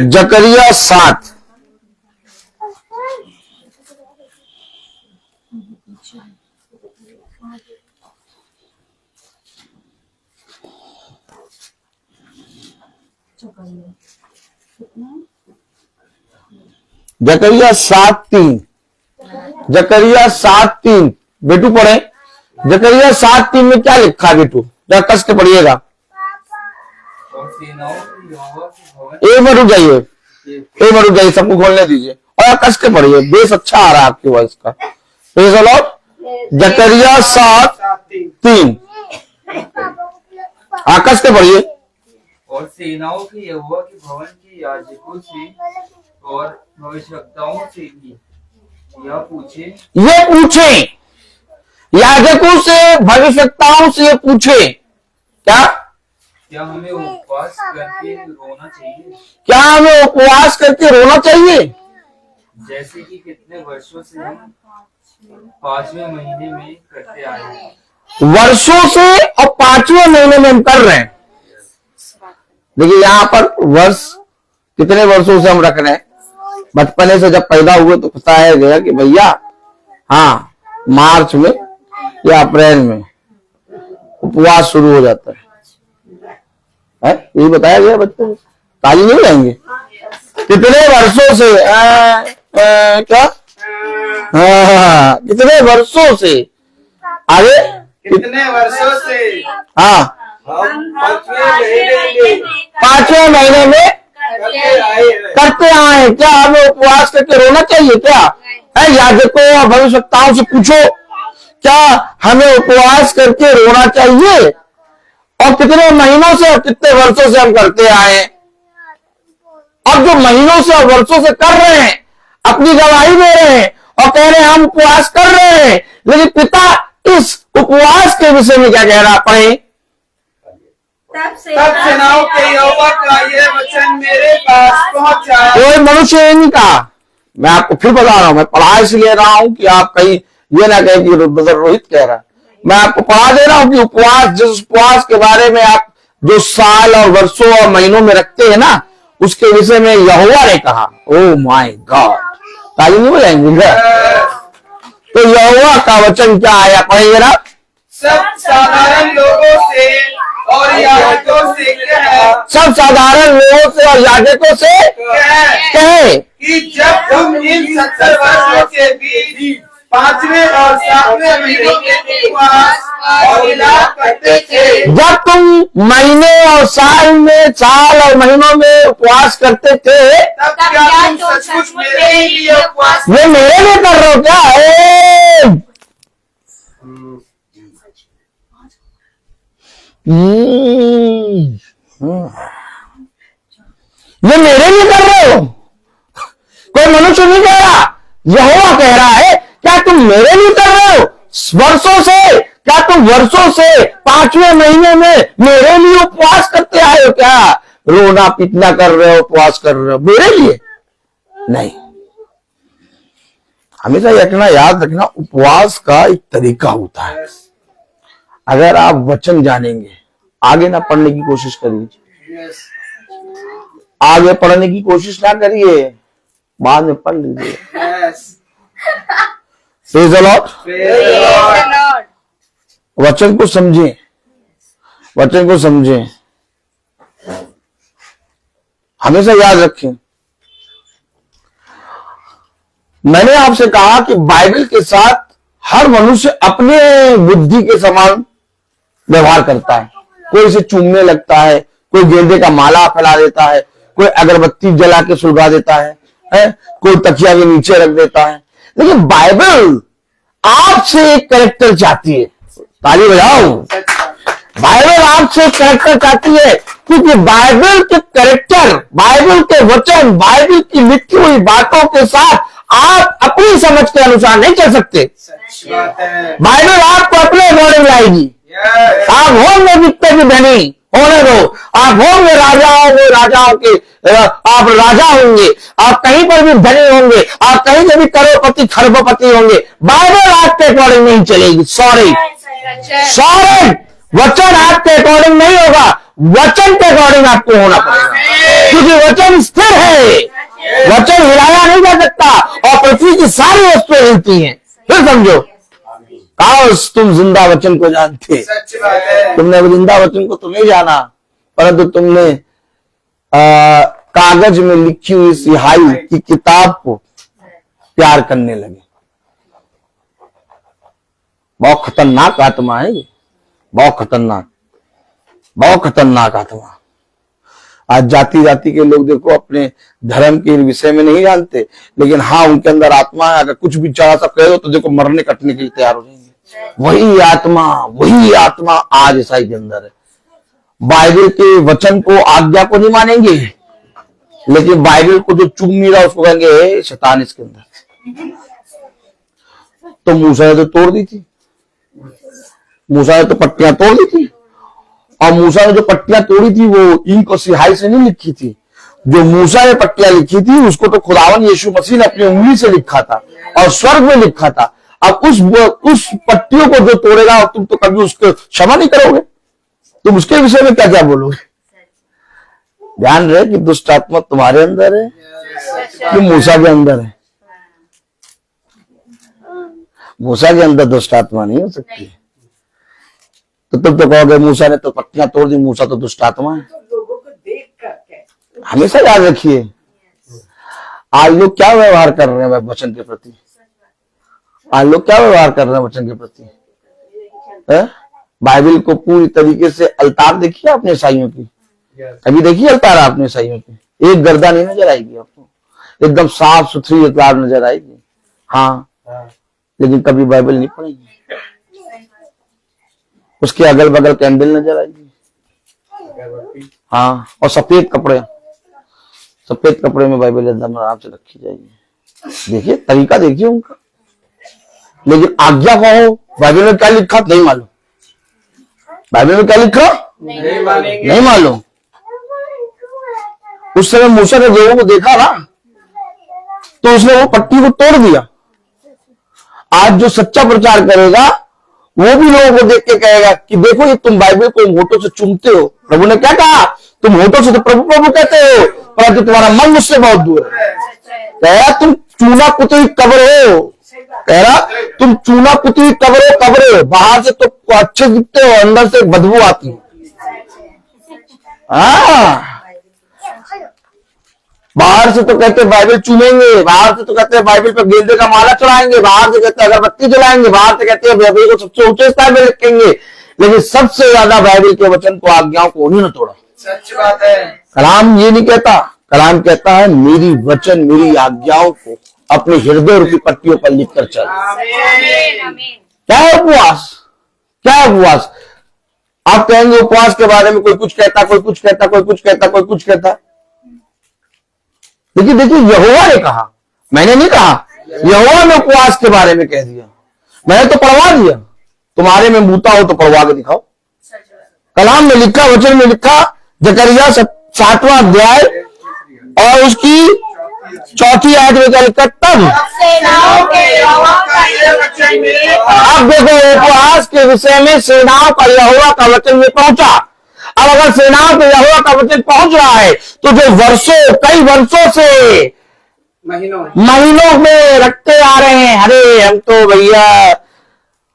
जकरिया 7। जकरिया 7:3। जकरिया 7:3 बेटू पढ़े। जकरिया 7:3 में क्या लिखा है बेटू? जरा कस के पढ़िएगा। एक बार रुक जाइए, एक बार रुक जाइए, सबको खोलने दीजिए और कस के पढ़िए। बेस अच्छा आ रहा है आपकी वॉइस का। Praise the Lord. जकरिया 7:3 कस के पढ़िए। और सेनाओं के यहोवा के भवन के याजकों से और भविष्यवक्ताओं से भी यह पूछे, याजकों से, भविष्यवक्ताओं से पूछे, क्या हमें उपवास करके रोना चाहिए? क्या हमें उपवास करके रोना चाहिए? जैसे कि कितने वर्षों से हम 5वें महीने में करते आए हैं। वर्षों से और 5वें महीने में हम कर रहे हैं। देखिए यहाँ पर वर्ष, कितने वर्षों से हम रख रहे हैं? बचपने से जब पैदा हुए तो बताया गया कि भैया हाँ मार्च में या अप्रैल में उपवास शुरू हो जाता है। यही बताया गया बच्चों को। ताली नहीं जाएंगे? कितने वर्षों से क्या? हाँ, कितने वर्षों से। आगे कितने वर्षों से हाँ, हम 5वें महीने में करते आए हैं। करते आए। क्या हमें उपवास करके रोना चाहिए क्या? है याजकों और भविष्यवक्ताओं से पूछो, क्या हमें उपवास करके रोना चाहिए? और कितने महीनों से और कितने वर्षों से हम करते आए हैं। अब जो महीनों से और वर्षों से कर रहे हैं, अपनी गवाही दे रहे हैं और कह रहे हैं हम उपवास कर रहे हैं, लेकिन पिता इस उपवास के विषय में क्या कह रहा? पढ़े। तब सेनाओं के यहोवा का यह वचन मेरे पास पहुंचा। कोई मनुष्य ने नहीं कहा। मैं आपको फिर बता रहा हूं, मैं पढ़ा इसलिए रहा हूं कि आप कहीं ये ना कहें कि ब्रदर रोहित कह रहा है। मैं आपको पढ़ा दे रहा हूं कि उपवास, जिस उपवास के बारे में आप जो साल और वर्षों और महीनों में रखते हैं ना, उसके विषय में यहोवा ने कहा। ओ माय गॉड, ताली नहीं बजाएंगे? तो यहोवा का वचन क्या आया? पढ़ेंगे ना। सब साधारण लोगों से और याजकों से कहे, सब साधारण लोगों से और याजकों से कहे कि जब तुम इन 70 वर्षों के बीच 5वें और 7वें महीने के उपवास और विलाप करते थे, जब तुम महीने और साल और महीनों में उपवास करते थे, तब क्या तुम सचमुच मेरे लिए उपवास? ये मेरे लिए कर रहे हो क्या? ये मेरे लिए कर रहे हो? कोई मनुष्य नहीं कह रहा, यहोवा कह रहा है। क्या तुम मेरे लिए कर रहे हो? वर्षों से, क्या तुम वर्षों से 5वें महीने में मेरे लिए उपवास करते आए हो क्या? रोना पीटना कर रहे हो, उपवास कर रहे हो मेरे लिए? नहीं। हमेशा रखना, याद रखना, उपवास का एक तरीका होता है। अगर आप वचन जानेंगे, आगे ना पढ़ने की कोशिश करिए, आगे पढ़ने की कोशिश ना करिए, बाद में पढ़ लीजिए। Praise the Lord. वचन को समझें, वचन को समझें, हमेशा याद रखें। मैंने आपसे कहा कि बाइबल के साथ हर मनुष्य अपने बुद्धि के समान व्यवहार करता है। कोई इसे चूमने लगता है, कोई गेंदे का माला फैला देता है, कोई अगरबत्ती जला के सुलगा देता है, कोई तकिया के नीचे रख देता है। लेकिन बाइबल आपसे एक कैरेक्टर चाहती है। ताली बजाओ। बाइबल आपसे एक कैरेक्टर चाहती है, क्योंकि बाइबल के कैरेक्टर, बाइबल के वचन, बाइबल की लिखी हुई बातों के साथ आप अपनी समझ के अनुसार नहीं चल सकते। बाइबल आपको अपने अकॉर्डिंग लाएगी। आप होंगे जितने भी धनी होने दो, आप होंगे राजाओं के आप राजा होंगे, आप कहीं पर भी धनी होंगे, आप कहीं से भी करोड़पति खरबपति होंगे, बाइबल आपके अकॉर्डिंग नहीं चलेगी। सॉरी, वचन आपके अकॉर्डिंग नहीं होगा, वचन के अकॉर्डिंग आपको होना पड़ेगा, क्योंकि वचन स्थिर है, वचन हिलाया नहीं जा सकता। और पृथ्वी की सारी वस्तुएं हिलती हैं। फिर समझो, काश तुम जिंदा वचन को जानते। तुमने जिंदा वचन को तो नहीं जाना, परंतु तुमने कागज में लिखी हुई सिहाई की किताब को प्यार करने लगे। बहुत खतरनाक आत्मा है ये, बहुत खतरनाक आत्मा। आज जाति जाति के लोग देखो अपने धर्म के विषय में नहीं जानते, लेकिन हाँ उनके अंदर आत्मा है। अगर कुछ भी चढ़ा सा कह दो तो देखो मरने कटने के लिए तैयार हो जाएंगे। वही आत्मा आज ईसाई के अंदर है। बाइबल के वचन को, आज्ञा को नहीं मानेंगे, लेकिन बाइबल को जो चुम नहीं रहा उसको कहेंगे शैतान इसके अंदर। तो मूसा ने तो तोड़ दी थी, मूसा ने तो पट्टियां तोड़ दी थी। और मूसा ने जो पट्टियां तोड़ी थी वो इंक और स्याही से नहीं लिखी थी। जो मूसा ने पट्टियां लिखी थी उसको तो खुदावन यीशु मसीह ने अपनी उंगली से लिखा था और स्वर्ग में लिखा था। अब उस पट्टियों को जो तोड़ेगा और तुम तो कभी उसको क्षमा नहीं करोगे, तुम उसके विषय में क्या क्या बोलोगे। ध्यान रहे कि दुष्ट आत्मा तुम्हारे अंदर है कि मूसा के अंदर है। मूसा के अंदर दुष्ट आत्मा नहीं हो सकती। तो तुम तो कहोगे मूसा ने तो पट्टियां तोड़ दी, मूसा तो दुष्ट आत्मा है। हमेशा याद रखिए, आज लोग क्या व्यवहार कर रहे हैं वचन के प्रति। आज लोग क्या व्यवहार कर रहे हैं वचन के प्रति। है? बाइबल को पूरी तरीके से अलतार देखिए आपने ईसाइयों की, Yes. अभी देखिए अलतार आपने ईसाइयों की, एक गर्दा नहीं नजर आएगी आपको, एकदम साफ सुथरी अलतार नजर आएगी। हाँ, हाँ, लेकिन कभी बाइबल नहीं पढ़ेंगे। उसके अगल बगल कैंडल नजर आएगी। अगरबत्ती। हाँ, और सफेद कपड़े में बाइबल एकदम आराम से रखी जाएगी। देखिए तरीका, देखिए उनका। लेकिन आज्ञा कहो बाइबल में क्या लिखा नहीं मालूम, बाइबल में क्या लिखा नहीं मानेंगे। नहीं मालूम। उस समय मूसा ने लोगों को देखा ना, तो उसने वो पट्टी को तोड़ दिया। आज जो सच्चा प्रचार करेगा वो भी लोगों को देख के कहेगा कि देखो ये तुम बाइबल को होठों से चूमते हो। प्रभु ने क्या कहा, तुम होठों से तो प्रभु प्रभु कहते हो, परंतु तुम्हारा मन मुझसे बहुत दूर है। कह रहा तुम चूना पुतली कब्र हो, कह रहा तुम चूना पुतली कब्र हो। बाहर से तो अच्छे दिखते हो, अंदर से बदबू आती है। हाँ, बाहर से तो कहते बाइबल चूमेंगे, बाहर से तो कहते हैं बाइबल पर गेंदे का माला चढ़ाएंगे, बाहर से कहते हैं अगरबत्ती जलाएंगे, बाहर से कहते हैं बाइबल को सबसे ऊंचे स्थान में रखेंगे, लेकिन सबसे ज्यादा बाइबल के वचन को, आज्ञाओं को उन्हीं ने तोड़ा। सच बात है। कलाम ये नहीं कहता, कलाम कहता है मेरी वचन मेरी आज्ञाओं को अपने हृदय रूपी पट्टियों पर लिख कर चल। क्या है उपवास, क्या है उपवास? आप कहेंगे उपवास के बारे में कोई कुछ कहता, कोई कुछ कहता, कोई कुछ कहता, कोई कुछ कहता। देखिए देखिए, यहोवा ने कहा, मैंने नहीं कहा, यहोवा ने उपवास के बारे में कह दिया। मैंने तो पढ़वा दिया, तुम्हारे में बूता हो तो पढ़वा के दिखाओ। कलाम में लिखा, वचन में लिखा, जकरिया 7वां अध्याय और उसकी 4थी आयत में क्या लिखा, तब सेनाओं के यहोवा का ये वचन मेरे पास। अब देखो उपवास के विषय में सेनाओं का यहोवा का वचन में पहुंचा। अब अगर सेनाओं के यहोवा का वचन पहुंच रहा है तो जो वर्षों, कई वर्षों से, महीनों में रखते आ रहे हैं, अरे हम तो भैया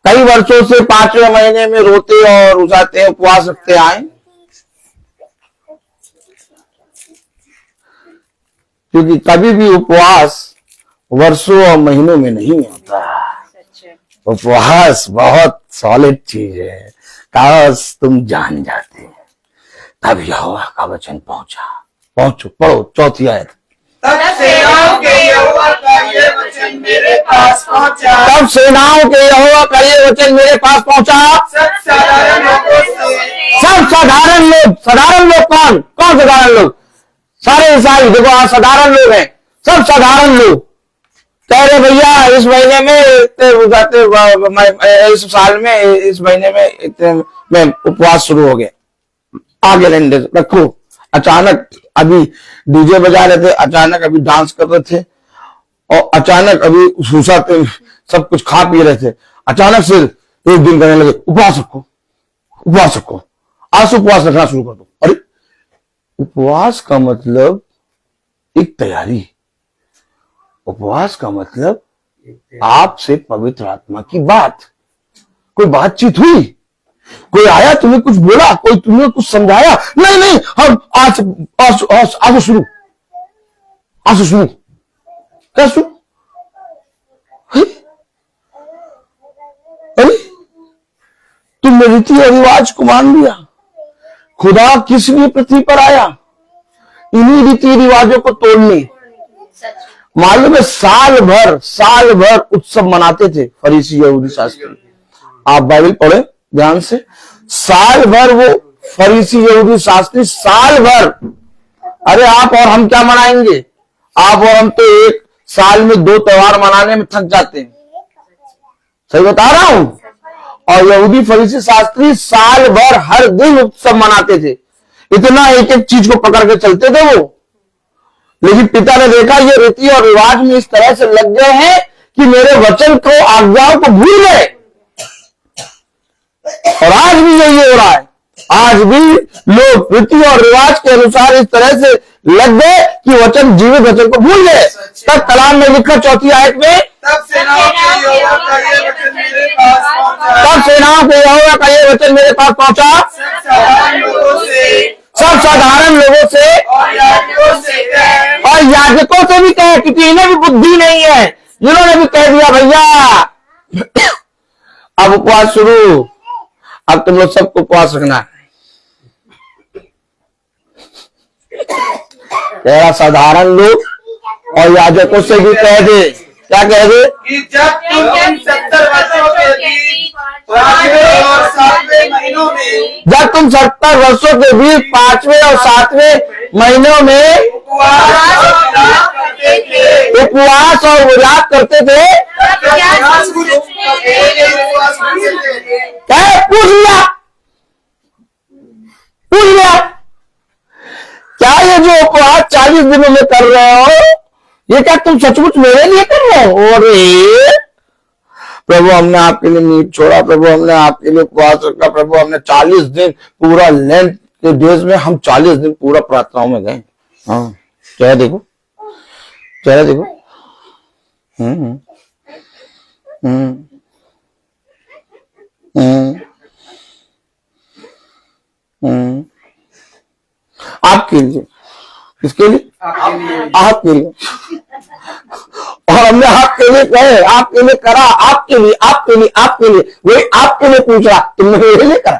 कई वर्षों से 5वें महीने में रोते और उजाते हैं, उपवास रखते आए, क्योंकि कभी भी उपवास वर्षों और महीनों में नहीं होता। उपवास बहुत सॉलिड चीज है, काश तुम जान जाते। तब यहोवा का वचन पहुंचा। पहुंचो, पढ़ो 4थी आयत। तब सेनाओं के यहोवा का ये वचन मेरे पास पहुंचा। तब सेनाओं के यहोवा का ये वचन मेरे पास पहुंचा। सब साधारण लोगों से, सब साधारण लोग, साधारण लोग कौन कौन साधारण लोग? सारे ईसाई, देखो आज साधारण लोग हैं, सब साधारण लोग कह रहे भैया इस महीने में इतने, इस साल में, इस महीने में इतने में उपवास शुरू हो गया, आगे रहने रखो। अचानक अभी डीजे बजा रहे थे, अचानक अभी डांस कर रहे थे, और अचानक अभी सूसा पे सब कुछ खा पी रहे थे, अचानक से एक दिन कहने लगे उपवास रखो, उपवास रखो, आज से उपवास रखना शुरू कर दो। अरे उपवास का मतलब एक तैयारी, उपवास का मतलब आपसे पवित्र आत्मा की बात, कोई बातचीत हुई, कोई आया तुम्हें कुछ बोला, कोई तुम्हें कुछ समझाया, नहीं नहीं हम आज शुरू, आज शुरू, क्या शुरू? अरे तुमने रीति और रिवाज को मान लिया। खुदा किस लिए पृथ्वी पर आया? इन्हीं रीति रिवाजों को तोड़ने। मालूम है साल भर उत्सव मनाते थे फरीसी यहूदी शास्त्री। आप बाइबल पढ़े ध्यान से, साल भर वो फरीसी यहूदी शास्त्री, साल भर, अरे आप और हम क्या मनाएंगे? आप और हम तो एक साल में 2 त्योहार मनाने में थक जाते हैं, सही बता रहा हूं। और यहूदी फरीसी शास्त्री साल भर हर दिन उत्सव मनाते थे, इतना एक एक चीज को पकड़ के चलते थे वो। लेकिन पिता ने देखा ये रीति और रिवाज में इस तरह से लग गए हैं कि मेरे वचन को, आज्ञाओं को भूल गए। और आज भी यही हो रहा है, आज भी लोग रीति और रिवाज के अनुसार इस तरह से लग गए कि वचन, जीवित वचन को भूल गए। तब कलाम में लिखा 4थी आयत में, तब सेनाओं के यहोवा का ये वचन मेरे पास पहुंचा। तब सेनाओं के यहोवा का ये वचन मेरे पास पहुंचा। सब साधारण लोगों से, सब साधारण लोगों से और याजकों से कह, और याजकों से भी कहे, क्योंकि इन्हें भी बुद्धि नहीं है, जिन्होंने भी कह दिया भैया अब उपवास शुरू, अब तुम लोग सबको उपवास रखना है। तेरा साधारण लोग और याजकों से भी कह दे, क्या कह दे? कि जब तुम इन 70 वर्षों के बीच 5वें और 7वें महीनों में, जब तुम 70 वर्षों के बीच 5वें और 7वें महीनों में उपवास और विलाप करते थे, उपवास और विलाप करते थे, क्या कुछ अकेले उपवास करते थे? क्या पूछ लिया? पूछ लिया क्या ये जो उपवास 40 दिनों में कर रहे हो, ये क्या तुम सचमुच मेरे लिए कर रहे हो? अरे प्रभु, हमने आपके लिए मीट छोड़ा, प्रभु हमने आपके लिए उपवास रखा, प्रभु हमने 40 दिन पूरा लेंथ के डेज में हम 40 दिन पूरा प्रार्थनाओं में गए। हाँ, चेहरा देखो, चेहरा देखो। हम्म हम्म हम्म हम्म आपके लिए, किसके लिए? आपके लिए। और हमने आपके लिए कहे, आपके लिए करा, आपके लिए, आपके लिए, आपके लिए, वही आपके लिए पूछ रहा, तुमने मेरे लिए करा।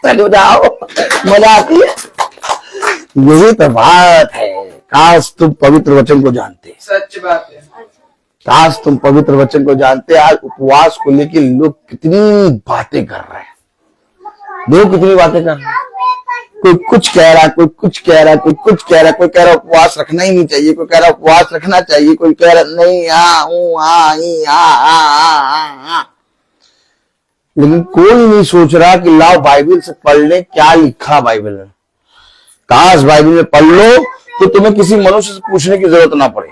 चलो जाओ, मजा आती है। यही तो बात है। काश तुम पवित्र वचन को जानते। सच बात है। काश तुम पवित्र वचन को जानते। आज उपवास को लेकर लोग कितनी बातें कर रहे हैं, देखो कितनी बातें कर रहे हैं। कोई कुछ कह रहा है, कोई कुछ कह रहा है, कोई कुछ कह रहा है, कोई कह रहा है उपवास रखना ही नहीं चाहिए, कोई कह रहा है उपवास रखना चाहिए, कोई कह रहा नहीं लेकिन कोई नहीं सोच रहा कि लाओ बाइबल से पढ़ ले क्या लिखा बाइबल में। काश बाइबल में पढ़ लो तो तुम्हें किसी मनुष्य से पूछने की जरूरत ना पड़े।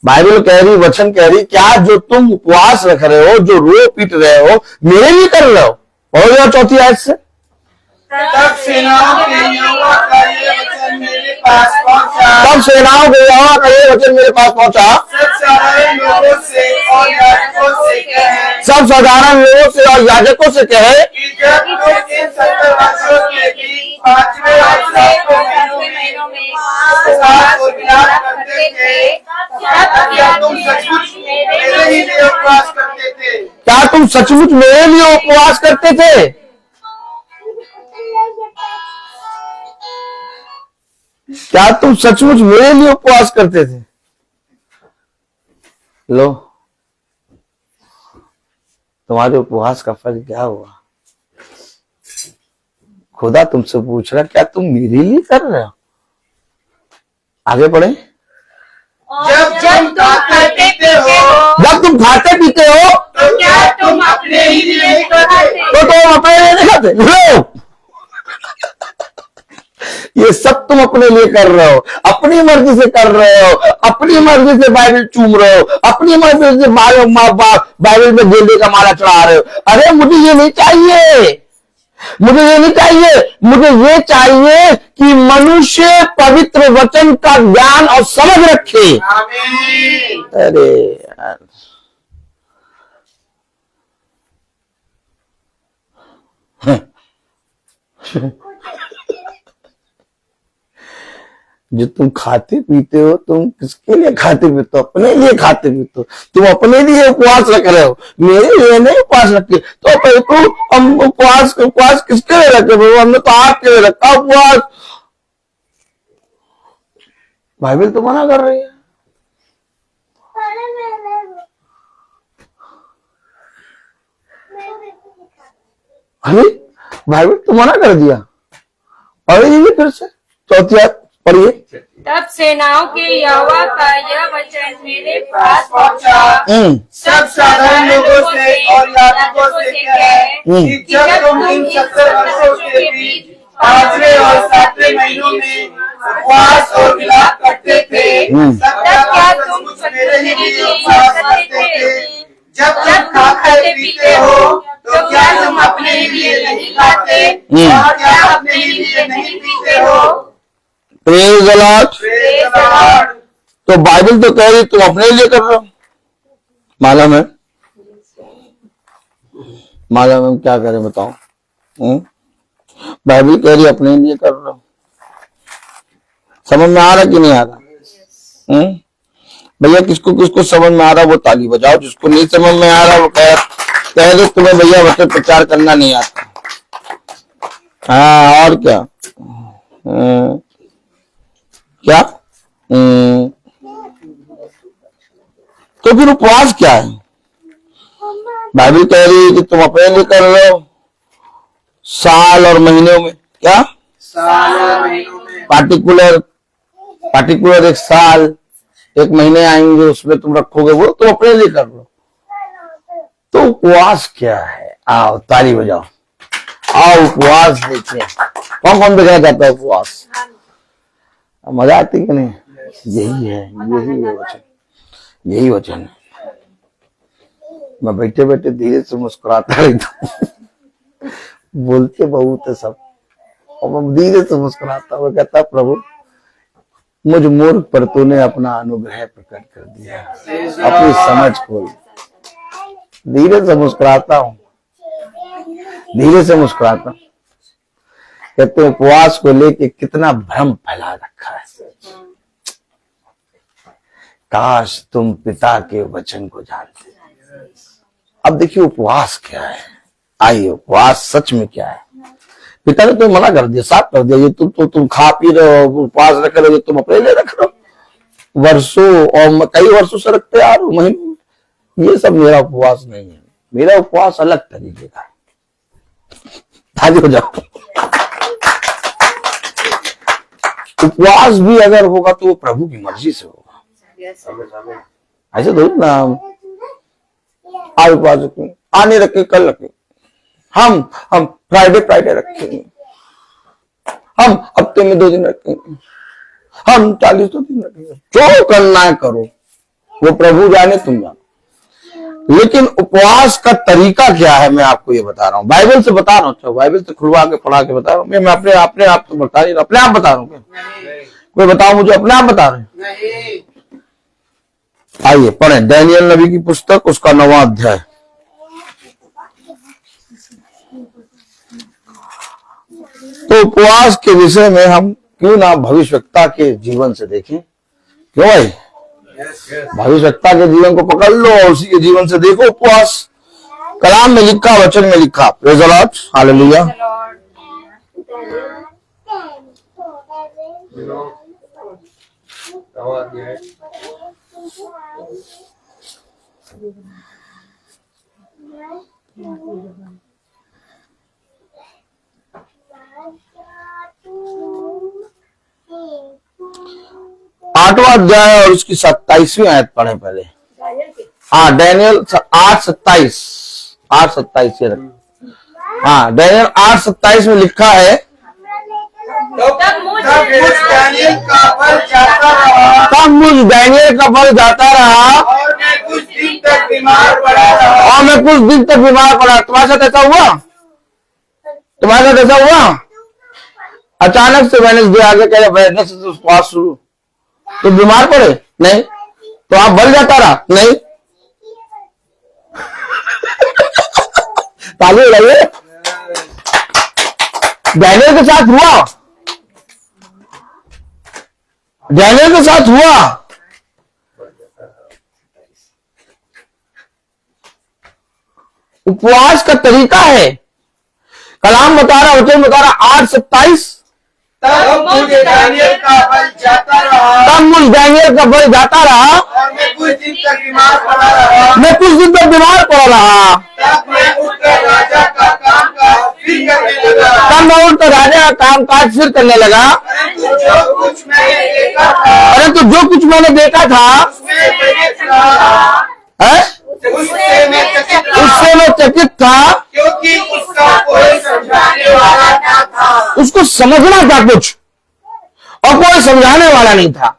बाइबल कह रही, वचन कह रही, क्या जो तुम उपवास रख रहे हो, जो रो पीट रहे हो, मेरे लिए कर रहे हो। और यह चौथी आयत से, तब सेनाओं के यहोवा का ये वचन मेरे पास पहुंचा, तब सेनाओं के यहोवा का ये वचन मेरे पास पहुंचा, सब साधारण लोगों से और याजकों से कहे, सब साधारण लोगों से और याजकों से कहे कि जब तुम इन 70 वर्षों के बीच 5वें और 7वें महीनों में उपवास और विलाप करते थे, क्या तुम सचमुच मेरे ही लिए उपवास करते थे? क्या तुम सचमुच मेरे लिए उपवास करते थे? क्या तुम सचमुच मेरे लिए उपवास करते थे? लो, तुम्हारे उपवास का फल क्या हुआ? खुदा तुमसे पूछ रहा, क्या तुम मेरे लिए कर रहे हो? आगे बढ़े। जब तुम खाते पीते हो, जब तुम खाते पीते हो तो क्या तुम अपने ही लिए करते? तो तुम अपने लिए नहीं खाते। लो, ये सब तुम अपने लिए कर रहे हो, अपनी मर्जी से कर रहे हो, अपनी मर्जी से बाइबल चूम रहे हो, अपनी मर्जी से बाइबल में गेंदे का माला चढ़ा रहे हो। अरे मुझे ये नहीं चाहिए, मुझे ये नहीं चाहिए, मुझे ये चाहिए कि मनुष्य पवित्र वचन का ज्ञान और समझ रखे। आमीन। अरे यार, जो तुम खाते पीते हो, तुम किसके लिए खाते पीते हो? अपने लिए खाते पीते हो। तुम अपने लिए उपवास रख रहे हो, मेरे लिए नहीं उपवास रखे। तो प्रभु, हम उपवास किसके लिए रखे? प्रभु, हमने तो आपके लिए रखा उपवास। बाइबल तो मना कर रही है। अरे बाइबल तो मना कर दिया। पढ़िए फिर से चौथी आयत पढ़िए। तब सेनाओं के यहोवा का यह वचन मेरे पास पहुंचा, सब साधारण लोगों से और याजकों से कहे कि जब तुम इन 70 वर्षों के बीच 5वें और 7वें महीनों में उपवास और विलाप करते थे, तब क्या तुम मेरे ही लिए उपवास करते थे? जब तुम खाते पीते हो तो क्या तुम अपने ही लिए नहीं खाते और क्या अपने ही लिए नहीं पीते हो? Praise the Lord. तो बाइबल तो कह रही तुम अपने लिए कर रहे हो। मालूम है हम क्या करें बताओ? बाइबल कह रही अपने लिए कर रहे हो। समझ में आ रहा कि नहीं आ रहा? भैया किसको किसको समझ में आ रहा वो ताली बजाओ, जिसको नहीं समझ में आ रहा वो कह कह दो तुम्हें भैया वचन प्रचार करना नहीं आता। हाँ और क्या क्या तो फिर उपवास क्या है? बाइबल कह रही है कि तुम अपने लिए कर लो साल और महीनों में। क्या साल और महीनों में पार्टिकुलर एक साल एक महीने आएंगे उसमें तुम रखोगे, वो तुम अपने लिए कर लो। तो उपवास क्या है? आओ ताली बजाओ, आओ उपवास देखिए। कौन कौन देखना चाहता है उपवास? मजा आती कि नहीं? यही है वचन, यही वचन है। मैं बैठे बैठे धीरे से मुस्कुराता रहता हूँ। बोलते बहुत है सब और मैं धीरे से मुस्कुराता हूँ। कहता प्रभु मुझ मूर्ख पर तूने अपना अनुग्रह प्रकट कर दिया, अपनी समझ खोल। धीरे से मुस्कुराता हूँ, धीरे से मुस्कुराता हूँ। कहते उपवास को लेके कितना भ्रम फैला रखा है। काश तुम पिता के वचन को जानते। अब देखिए उपवास क्या है। आइए उपवास सच में क्या है। पिता ने तो मना कर दिया, साफ कर दिया, ये तुम खा पी रहे हो, उपवास रख रहे हो, तुम अपने लिए रख रहे हो वर्षों और कई वर्षों से रखते आ रहे हो महीनों। ये सब मेरा उपवास नहीं है। मेरा उपवास अलग तरीके का है। ताली हो जाओ। उपवास भी अगर होगा तो वो प्रभु की मर्जी से होगा। ऐसे थोड़ी ना आज उपवास रखेंगे, आने रखे कल रखें, हम फ्राइडे रखेंगे, हम हफ्ते में 2 दिन रखेंगे, हम 40 दिन रखेंगे। जो करना है करो, वो प्रभु जाने तुम जानो। लेकिन उपवास का तरीका क्या है मैं आपको ये बता रहा हूँ, बाइबल से बता रहा हूँ। अच्छा बाइबल से खुलवा के पढ़ा के बता रहा हूँ मैं अपने आप तो बता नहीं रहा, अपने आप बता रहा हूँ। कोई बताओ मुझे, अपने आप बता रहे। आइए पढ़ें दानियल नबी की पुस्तक, उसका 9वां अध्याय। तो उपवास के विषय में हम क्यों ना भविष्यवक्ता के जीवन से देखें। क्यों भाई? भविष्यवक्ता के जीवन को पकड़ लो और उसी के जीवन से देखो उपवास। कलाम में लिखा, वचन में लिखा। Praise the Lord, hallelujah. आठवां अध्याय और उसकी 27वीं आयत पढ़े पहले। हाँ दानियल 8:27 हाँ दानियल 8:27 में लिखा है तब मुझ दानियल का बल जाता रहा और मैं कुछ दिन तक बीमार पड़ा। तुम्हारे साथ ऐसा हुआ? अचानक से वेडनेसडे आगे कह वेडनेसडे से उपवास शुरू, तो बीमार पड़े? नहीं। तो आप बल जाता रहा? नहीं। ताली लगाइए। डैनियल के साथ हुआ, डैनियल के साथ हुआ। उपवास का तरीका है। कलाम बता रहा, वचन बता रहा 8:27 तब मुझ दानियल का बल जाता रहा और मैं कुछ दिन तक बीमार पड़ा रहा। तब मैं उठकर राजा का कामकाज फिर करने लगा। परंतु जो कुछ मैंने देखा था उससे मैं चकित था, क्योंकि उसका कोई समझाने वाला न था। उसको समझना था कुछ और कोई समझाने वाला नहीं था।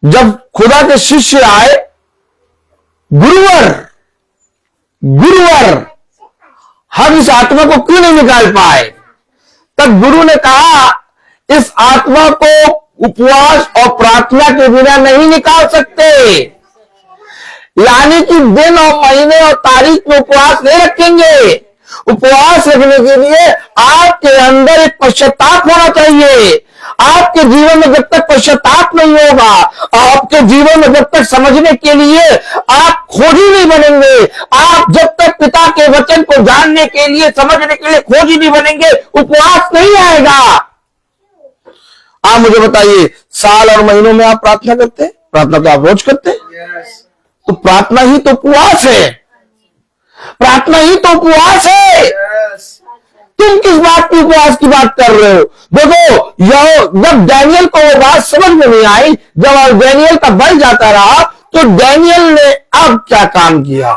जब खुदा के शिष्य आए, गुरुवर हम इस आत्मा को क्यों नहीं निकाल पाए, तब गुरु ने कहा इस आत्मा को उपवास और प्रार्थना के बिना नहीं निकाल सकते। यानी कि दिन और महीने और तारीख में उपवास नहीं रखेंगे। उपवास रखने के लिए आपके अंदर एक पश्चाताप होना चाहिए। आपके जीवन में जब तक पश्चाताप नहीं होगा, आपके जीवन में जब तक समझने के लिए आप खोजी नहीं बनेंगे। आप जब तक पिता के वचन को जानने के लिए, समझने के लिए खोजी नहीं बनेंगे, उपवास नहीं आएगा। आप मुझे बताइए, साल और महीनों में आप प्रार्थना करते हैं? प्रार्थना तो आप रोज करते हैं। तो प्रार्थना ही तो उपवास है। प्रार्थना ही तो उपवास है। तुम किस बात की उपवास की बात कर रहे हो? देखो, जब डैनियल को वो बात समझ में नहीं आई, जब डैनियल का बल जाता रहा, तो डैनियल ने अब क्या काम किया?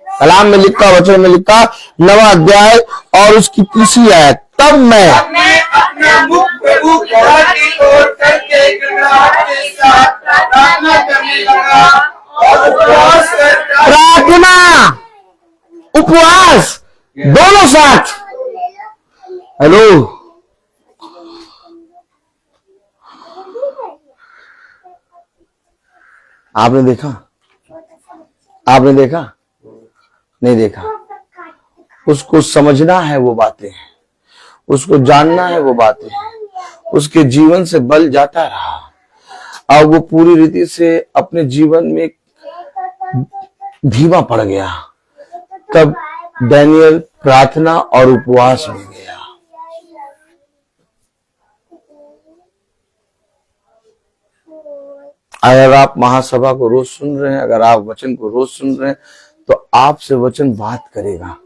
कलाम में लिखा, वचन में लिखा, 9वां अध्याय और उसकी 3री आयत, तब मैं अपना मुख प्रभु की ओर करके गिड़गिड़ाहट के साथ प्रार्थना करने लगा और उपवास करता। प्रार्थना, उपवास दोनों साथ। हेलो, आपने देखा? आपने देखा? नहीं देखा। उसको समझना है वो बातें, उसको जानना है वो बातें। उसके जीवन से बल जाता रहा और वो पूरी रीति से अपने जीवन में धीमा पड़ गया। तब डैनियल प्रार्थना और उपवास में गया। अगर आप महासभा को रोज सुन रहे हैं, अगर आप वचन को रोज सुन रहे हैं, तो आपसे वचन बात करेगा।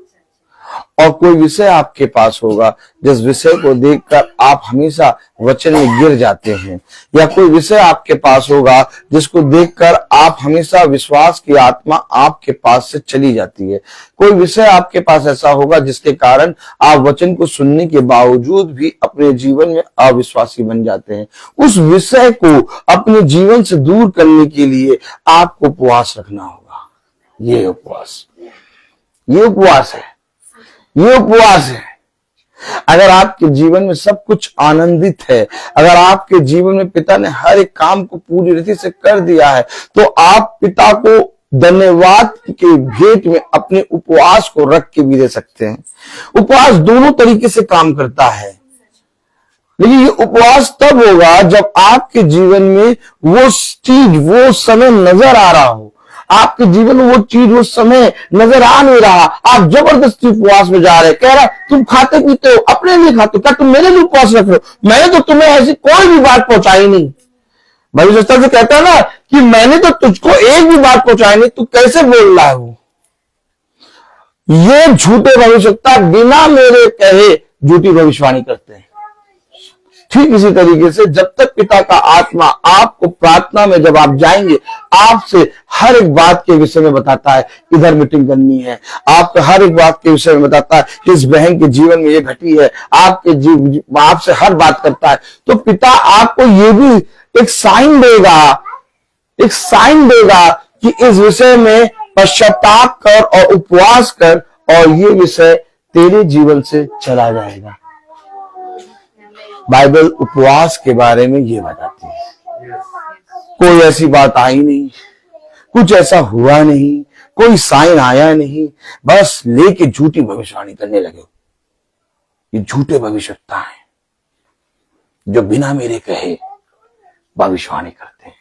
और कोई विषय आपके पास होगा जिस विषय को देखकर आप हमेशा वचन में गिर जाते हैं, या कोई विषय आपके पास होगा जिसको देखकर आप हमेशा विश्वास की आत्मा आपके पास से चली जाती है। कोई विषय आपके पास ऐसा होगा जिसके कारण आप वचन को सुनने के बावजूद भी अपने जीवन में अविश्वासी बन जाते हैं। उस विषय को अपने जीवन से दूर करने के लिए आपको उपवास रखना होगा। ये उपवास है, ये उपवास है। अगर आपके जीवन में सब कुछ आनंदित है, अगर आपके जीवन में पिता ने हर एक काम को पूरी रीति से कर दिया है, तो आप पिता को धन्यवाद के भेंट में अपने उपवास को रख के भी दे सकते हैं। उपवास दोनों तरीके से काम करता है, लेकिन ये उपवास तब होगा जब आपके जीवन में वो चीज, वो समय नजर आ रहा हो। आपके जीवन में वो चीज, वो समय नजर आ नहीं रहा, आप जबरदस्ती उपवास में जा रहे हैं। कह रहा तुम खाते पीते हो, अपने लिए खाते हो, क्या तुम मेरे लिए उपवास रख रहे हो? मैंने तो तुम्हें ऐसी कोई भी बात पहुंचाई नहीं। भविष्य से कहता है ना कि मैंने तो तुझको एक भी बात पहुंचाई नहीं, तू कैसे बोल रहा है? वो ये झूठे भविष्यवक्ता बिना मेरे कहे झूठी भविष्यवाणी करते हैं। ठीक इसी तरीके से जब तक पिता का आत्मा आपको प्रार्थना में जब आप जाएंगे, आपसे हर एक बात के विषय में बताता है, इधर मीटिंग करनी है, आपको हर एक बात के विषय में बताता है, इस बहन के जीवन में ये घटी है, आपसे हर बात करता है, तो पिता आपको ये भी एक साइन देगा कि इस विषय में पश्चाताप कर और उपवास कर, और ये विषय तेरे जीवन से चला जाएगा। बाइबल उपवास के बारे में ये बताती है। कोई ऐसी बात आई नहीं, कुछ ऐसा हुआ नहीं, कोई साइन आया नहीं, बस लेके झूठी भविष्यवाणी करने लगे। ये झूठे भविष्यवक्ता हैं जो बिना मेरे कहे भविष्यवाणी करते हैं।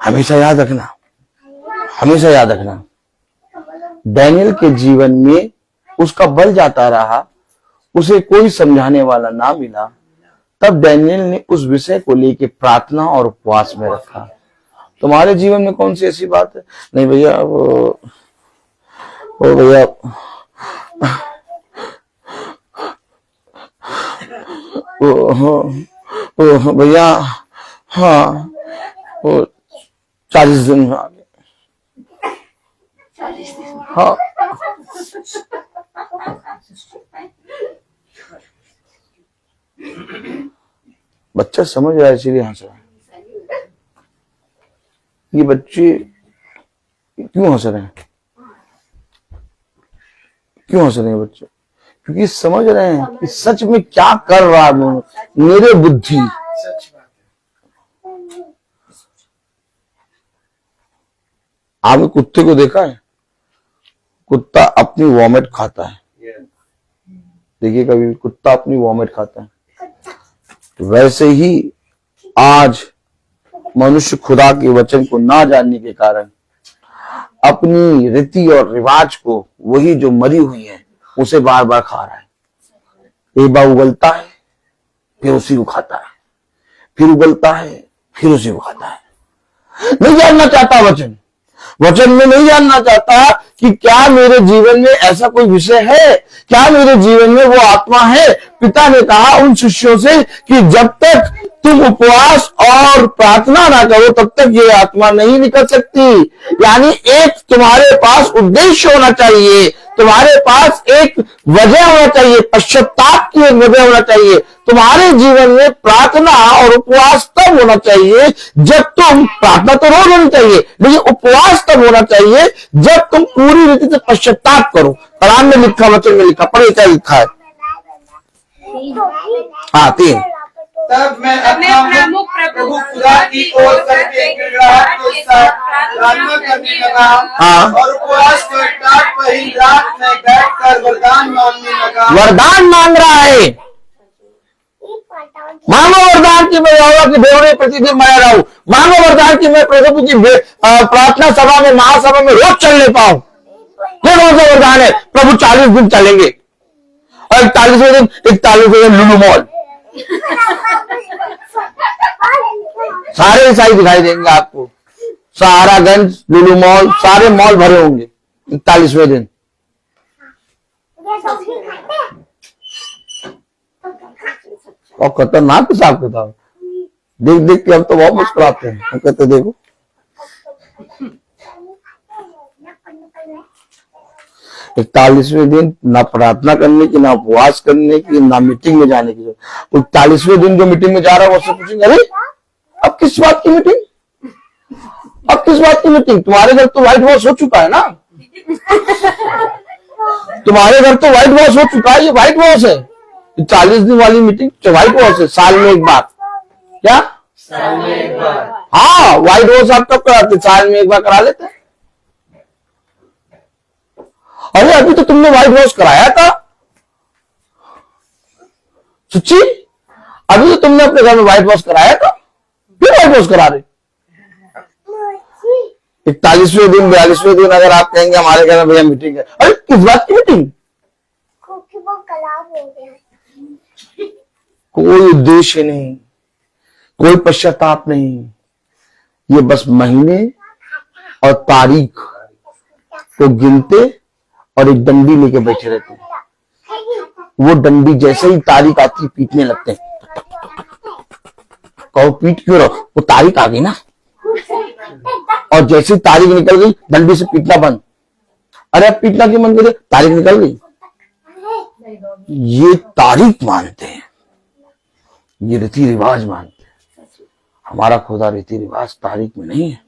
हमेशा याद रखना, डैनियल के जीवन में उसका बल जाता रहा, उसे कोई समझाने वाला ना मिला, तब डैनियल ने उस विषय को लेके प्रार्थना और उपवास में रखा। तुम्हारे जीवन में कौन सी ऐसी बात है? नहीं भैया, वो भैया, हाँ, वो 40 दिन में आ गए। हाँ, बच्चा समझ रहा है इसीलिए हंस रहा है। ये बच्चे क्यों हंस रहे हैं? बच्चे क्योंकि समझ रहे हैं कि सच में क्या कर रहा है मेरे बुद्धि। आपने कुत्ते को देखा है? कुत्ता अपनी वॉमिट खाता है। देखिए, कभी कुत्ता अपनी वॉमिट खाता है। वैसे ही आज मनुष्य खुदा के वचन को ना जानने के कारण अपनी रीति और रिवाज को, वही जो मरी हुई है, उसे बार बार खा रहा है। एक बार उगलता है, फिर उसी को खाता है, फिर उगलता है, फिर उसी को खाता है। नहीं जानना चाहता वचन में नहीं जानना चाहता कि क्या मेरे जीवन में ऐसा कोई विषय है, क्या मेरे जीवन में वो आत्मा है। पिता ने कहा उन शिष्यों से कि जब तक तुम उपवास और प्रार्थना ना करो तब तक ये आत्मा नहीं निकल सकती। यानी एक तुम्हारे पास उद्देश्य होना चाहिए, तुम्हारे पास एक वजह होना चाहिए, पश्चाताप की एक वजह होना चाहिए। तुम्हारे जीवन में प्रार्थना और उपवास तब होना चाहिए जब तुम, प्रार्थना तो रोज होनी चाहिए, लेकिन उपवास तब होना चाहिए जब तुम पूरी रीति से पश्चाताप करो। कलाम में लिखा, वचन में लिखा, पढ़े क्या लिखा है? हाँ 3। तब मैं अपना मुख प्रभु खुदा की ओर करके गिड़गिड़ाहट के साथ प्रार्थना करने लगा और उपवास कर टाट पहली रात में बैठकर वरदान मांगने लगा। वरदान मांग रहा है, मांगो वरदान की मैं यहोवा के भेड़ों में प्रतिदिन बना रहा हूं। मांगो वरदान की मैं प्रभु की प्रार्थना सभा में, महासभा में रोज चलने पाऊं। ये कौन सा वरदान है? प्रभु 40 दिन चलेंगे और 41वें दिन लुलु मॉल, सारे ईसाई दिखाई देंगे आपको। सहारागंज, लुलु मॉल, सारे मॉल भरे होंगे 41वें दिन। और खतरनाक हिसाब किताब देख देख के हम तो बहुत मुस्कुराते हैं। हम कहते देखो 41वें दिन ना प्रार्थना करने की, ना उपवास करने की, ना मीटिंग में जाने की। 41वें दिन जो मीटिंग में जा रहा है उससे पूछेंगे अरे अब किस बात की मीटिंग, अब किस बात की मीटिंग? तुम्हारे घर तो व्हाइट वॉश हो चुका है ना, तुम्हारे घर तो व्हाइट वॉश हो चुका है, ये व्हाइट वॉश है। 40 दिन वाली मीटिंग व्हाइट वॉश है, साल में एक बार। क्या साल में एक बार? हाँ, व्हाइट वॉश आप कब कराते? साल में एक बार करा लेते हैं। अरे अभी तो तुमने व्हाइट वॉश कराया था, सच्ची? अभी तो तुमने अपने घर में व्हाइट वॉश कराया था, फिर व्हाइट वॉश करा रहे। 41वें दिन, 42वें दिन अगर आप कहेंगे हमारे घर में भैया मीटिंग है, अरे किस बात की मीटिंग? कोई उद्देश्य नहीं, कोई पश्चाताप नहीं, ये बस महीने और तारीख को गिनते और एक डंडी लेके बैठे रहते हैं। वो डंडी जैसे ही तारीख आती पीटने लगते हैं। कहो पीट क्यों रहो? वो तारीख आ गई ना, और जैसे ही तारीख निकल गई डंडी से पीटना बंद। अरे अब पीटना क्यों बंद कर? तारीख निकल गई। ये तारीख मानते हैं, ये रीति रिवाज मानते हैं। हमारा खुदा रीति रिवाज तारीख में नहीं है,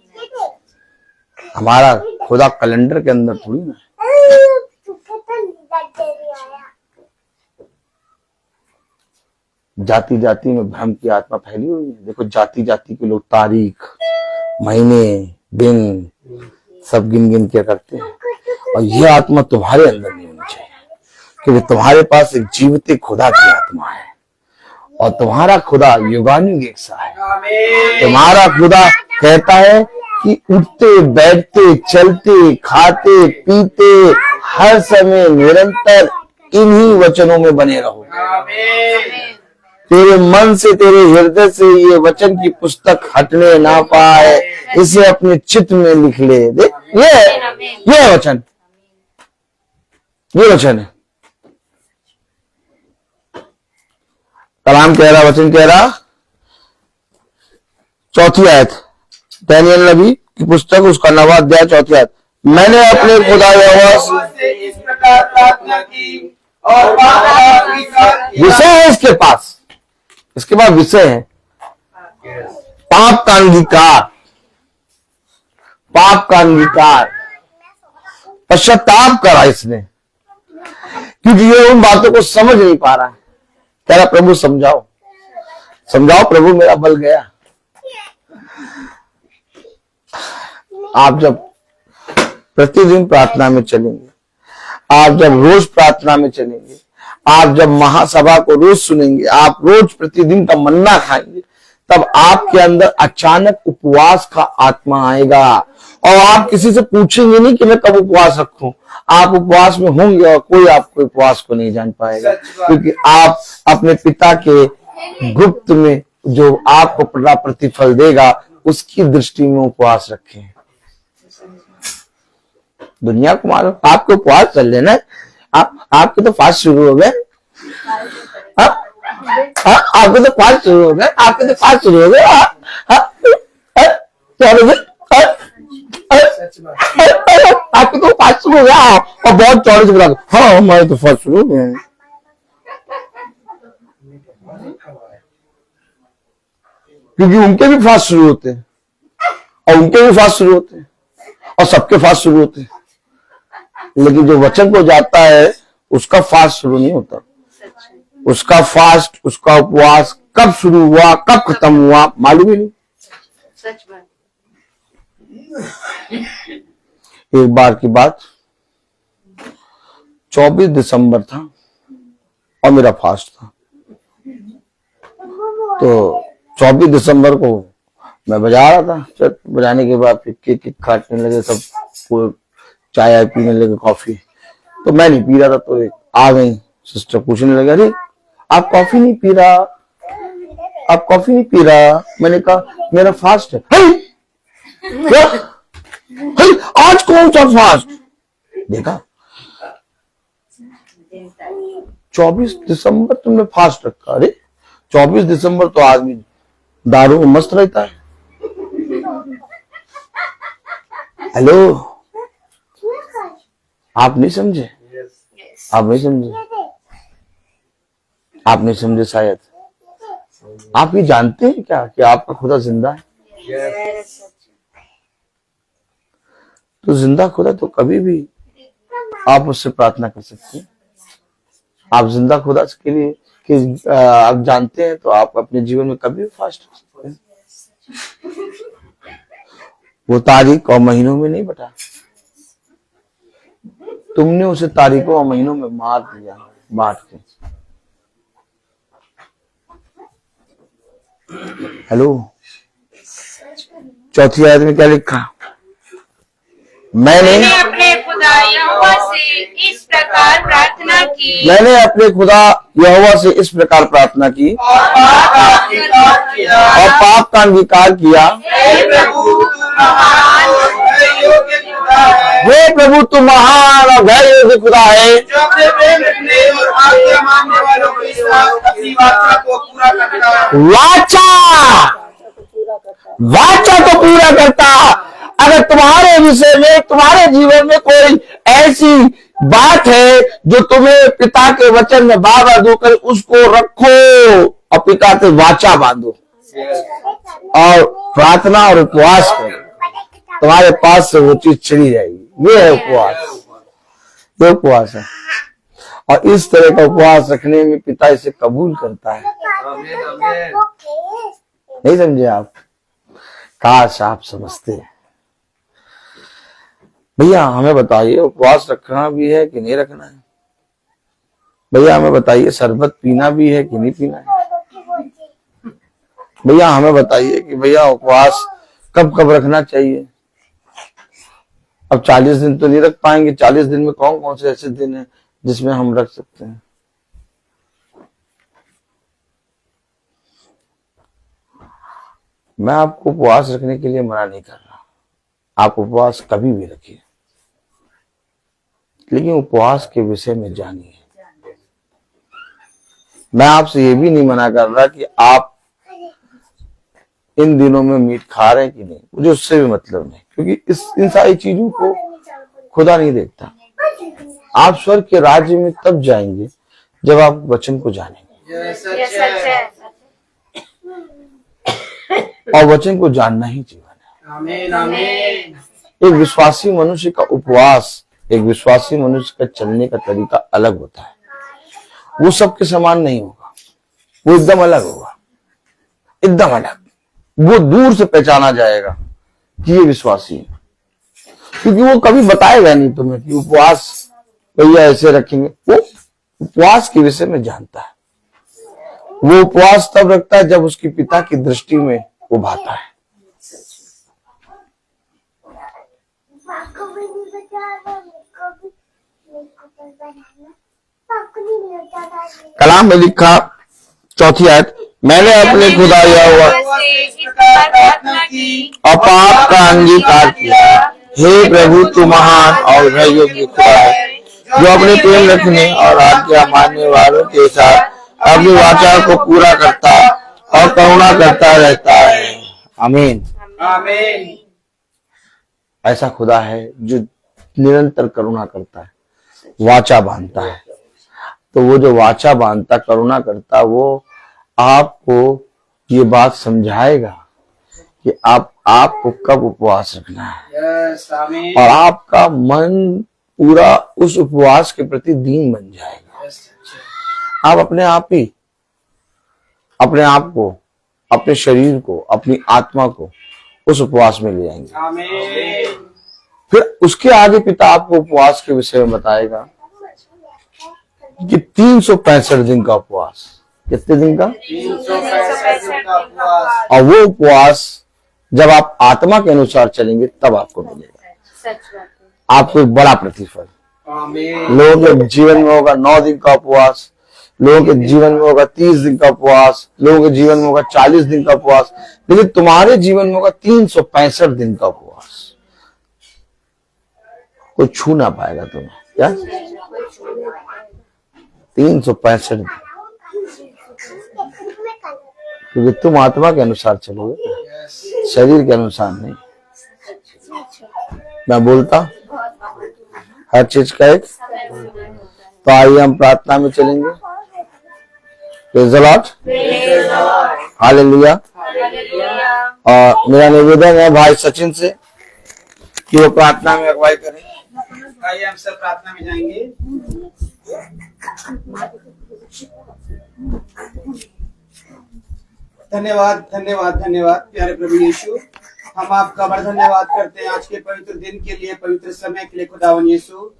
हमारा खुदा कैलेंडर के अंदर थोड़ी ना है। जाति जाति में भ्रम की आत्मा फैली हुई है। देखो जाति जाति के लोग तारीख, महीने, दिन सब गिन गिन के करते हैं, और यह आत्मा तुम्हारे अंदर नहीं होनी चाहिए, क्योंकि तुम्हारे पास एक जीवित खुदा की आत्मा है, और तुम्हारा खुदा युगानुयुग एक सा है। तुम्हारा खुदा कहता है कि उठते बैठते चलते खाते पीते हर समय निरंतर इन्हीं वचनों में बने रहो। तेरे मन से, तेरे हृदय से ये वचन की पुस्तक हटने ना पाए, इसे अपने चित्त में लिख ले। देख ये वचन, ये वचन है। कलाम कह रहा, वचन कह रहा, 4 आयत, दानियल नबी की पुस्तक, उसका 9वां अध्याय 4 आयत। मैंने अपने खुदा यहोवा से इस प्रकार प्रार्थना की और विषय है इसके पास, इसके बाद विषय है पाप का अंगीकार, पाप का अंगीकार, पश्चाताप करा इसने, क्योंकि ये उन बातों को समझ नहीं पा रहा है। कह रहा प्रभु समझाओ, समझाओ प्रभु, मेरा बल गया। आप जब प्रतिदिन प्रार्थना में चलेंगे, आप जब रोज प्रार्थना में चलेंगे, आप जब महासभा को रोज सुनेंगे, आप रोज प्रतिदिन का मन्ना खाएंगे, तब आपके अंदर अचानक उपवास का आत्मा आएगा और आप किसी से पूछेंगे नहीं कि मैं कब उपवास रखूं। आप उपवास में होंगे और कोई आपको उपवास को नहीं जान पाएगा, क्योंकि आप अपने पिता के गुप्त में जो आपको प्रतिफल देगा उसकी दृष्टि में उपवास रखें। दुनिया को मालूम आपको उपवास चल लेना है, आपके तो फास्ट शुरू हो गए, आपके तो फास्ट शुरू हो गए, आपके तो फास्ट शुरू हो गए, आपके तो फास्ट शुरू हो गया और बहुत चौड़े से बता दो, हाँ हमारे तो फास्ट शुरू हो गए। क्योंकि उनके भी फास्ट शुरू होते हैं और उनके भी फास्ट शुरू होते हैं और सबके फास्ट शुरू होते हैं, लेकिन जो वचन को जाता है उसका फास्ट शुरू नहीं होता। उसका फास्ट, उसका उपवास कब शुरू हुआ कब खत्म हुआ मालूम ही नहीं। सच बात। एक बार की बात, 24 दिसंबर था और मेरा फास्ट था। तो 24 दिसंबर को मैं बजा रहा था, बजाने के बाद फिर केक काटने लगे, सब चाय पीने लगे, कॉफी। तो मैं नहीं पी रहा था, तो एक आ गई सिस्टर पूछने लगे, अरे आप कॉफी नहीं पी रहा, आप कॉफी नहीं पी रहा। मैंने कहा मेरा फास्ट है। आज कौन सा फास्ट? देखा 24 दिसंबर तुमने फास्ट रखा। अरे 24 दिसंबर तो आदमी दारू में मस्त रहता है। हेलो, आप नहीं समझे, आप नहीं समझे, आप नहीं समझे शायद। आप ये जानते हैं क्या कि आपका खुदा जिंदा है? तो जिंदा खुदा तो कभी भी आप उससे प्रार्थना कर सकते हैं। आप जिंदा खुदा के लिए कि आप जानते हैं तो आप अपने जीवन में कभी भी फास्ट कर सकते हैं। वो तारीख और महीनों में नहीं बटा, तुमने उसे तारीखों और महीनों में मार दिया बांट के। हेलो, चौथी आयत में क्या लिखा? मैंने अपने खुदा यहोवा से इस प्रकार प्रार्थना की, मैंने अपने खुदा यहोवा से इस प्रकार प्रार्थना की और पाप का अंगीकार किया। हे प्रभु तू महान और गैर योग्य खुदा है, जो अपने प्रेम रखने और आज्ञा मानने वालों के साथ अपनी वाचा को पूरा करता है। वाचा को पूरा करता। अगर तुम्हारे विषय में, तुम्हारे जीवन में कोई ऐसी बात है जो तुम्हें पिता के वचन में बाधा कर, उसको रखो और पिता से वाचा बांधो और प्रार्थना और उपवास करो, तुम्हारे पास से वो चीज चली जाएगी। ये है उपवास, ये उपवास है। और इस तरह का उपवास रखने में पिता इसे कबूल करता है। नहीं समझे आप? काश आप समझते हैं। भैया हमें बताइए उपवास रखना भी है कि नहीं रखना है? भैया हमें बताइए शरबत पीना भी है कि नहीं पीना है? भैया हमें बताइए कि भैया उपवास कब कब रखना चाहिए? अब 40 दिन तो नहीं रख पाएंगे। 40 दिन में कौन कौन से ऐसे दिन हैं जिसमें हम रख सकते हैं? मैं आपको उपवास रखने के लिए मना नहीं कर रहा, आप उपवास कभी भी रखिए, लेकिन उपवास के विषय में जानिए। मैं आपसे ये भी नहीं मना कर रहा कि आप इन दिनों में मीट खा रहे हैं कि नहीं, मुझे उससे भी मतलब नहीं, क्योंकि इन सारी चीजों को खुदा नहीं देखता। आप स्वर्ग के राज्य में तब जाएंगे जब आप वचन को जानेंगे, और वचन को जानना ही जीवन है। आमीन आमीन। एक विश्वासी मनुष्य का उपवास, एक विश्वासी मनुष्य का चलने का तरीका अलग होता है। वो सबके समान नहीं होगा, वो एकदम अलग होगा, एकदम अलग। वो दूर से पहचाना जाएगा कि ये विश्वासी है, क्योंकि वो कभी बताएगा नहीं तुम्हें कि उपवास भैया ऐसे रखेंगे। वो उपवास के विषय में जानता है, वो उपवास तब रखता है जब उसकी पिता की दृष्टि में वो भाता है। कलाम में लिखा 4 आयत, मैंने अपने खुदा यहोवा और पाप का अंगीकार किया। हे प्रभु, तू महान और भय योग्य खुदा है, जो अपने प्रेम रखने और आज्ञा मानने वालों के साथ अपनी वाचा को पूरा करता और करुणा करता रहता है। आमीन आमीन। ऐसा खुदा है जो निरंतर करुणा करता है, वाचा बांधता है। तो वो जो वाचा बांधता, करुणा करता, वो आपको ये बात समझाएगा कि आपको कब उपवास रखना है। यस, आमीन। और आपका मन पूरा उस उपवास के प्रति दीन बन जाएगा। यस, आप अपने आप को, अपने शरीर को, अपनी आत्मा को उस उपवास में ले जाएंगे। आमीन। फिर उसके आगे पिता आपको उपवास के विषय में बताएगा कि 365 दिन का उपवास। कितने दिन का? 365 दिन का उपवास। और वो उपवास जब आप आत्मा के अनुसार चलेंगे तब आपको मिलेगा, आपको एक बड़ा प्रतिफल। आमीन। लोगों के जीवन में होगा 9 दिन का उपवास, लोगों के जीवन में होगा 30 दिन का उपवास, लोगों के जीवन में होगा 40 दिन का उपवास, लेकिन तुम्हारे जीवन में होगा 365 दिन का उपवास। कोई छू ना पाएगा तुम्हें। क्या? 365 दिन, क्योंकि तुम आत्मा के अनुसार चलोगे, शरीर के अनुसार नहीं। मैं बोलता हर चीज का एक। तो आइए हम प्रार्थना में चलेंगे। Praise the Lord, hallelujah. और मेरा निवेदन है भाई सचिन से कि वो प्रार्थना में अगुवाई करें। आइए हम सब प्रार्थना में जाएंगे। धन्यवाद, धन्यवाद, धन्यवाद प्यारे प्रभु यीशु। हम आपका बड़ा धन्यवाद करते हैं आज के पवित्र दिन के लिए, पवित्र समय के लिए खुदावन यीशु।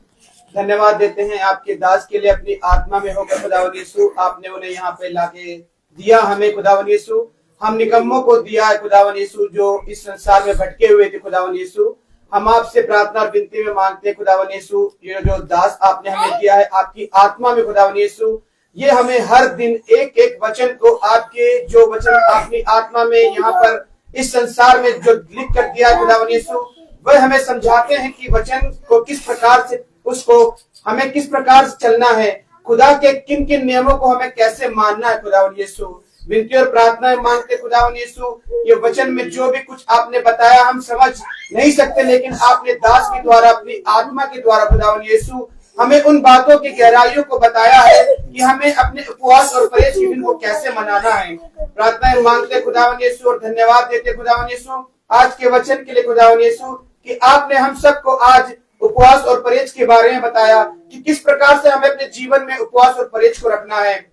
धन्यवाद देते हैं आपके दास के लिए, अपनी आत्मा में होकर खुदावन यीशु आपने उन्हें यहाँ पे लाके दिया हमें खुदावन यीशु। हम निकम्मों को दिया है खुदावन यीशु, जो इस संसार में भटके हुए थे खुदावन यीशु। हम आपसे प्रार्थना और विनती में मांगते हैं खुदावन यीशु, ये जो दास आपने हमें दिया है आपकी आत्मा में खुदावन यीशु, ये हमें हर दिन एक एक वचन को, आपके जो वचन अपनी आत्मा में यहाँ पर इस संसार में जो लिख कर दिया है खुदावन यीशु, वह हमें समझाते हैं कि वचन को किस प्रकार से, उसको हमें किस प्रकार से चलना है, खुदा के किन किन नियमों को हमें कैसे मानना है खुदावन यीशु। विनती और प्रार्थनाएं मांगते खुदावन यीशु, ये वचन में जो भी कुछ आपने बताया हम समझ नहीं सकते, लेकिन आपने दास के द्वारा, अपनी आत्मा के द्वारा खुदावन यीशु हमें उन बातों की गहराइयों को बताया है कि हमें अपने उपवास और परहेज के दिन को कैसे मनाना है। प्रार्थनाएं मांगते खुदावन यीशु और धन्यवाद देते खुदावन यीशु आज के वचन के लिए खुदावन यीशु, कि आपने हम सबको आज उपवास और परहेज के बारे में बताया कि किस प्रकार से हमें अपने जीवन में उपवास और परहेज को रखना है।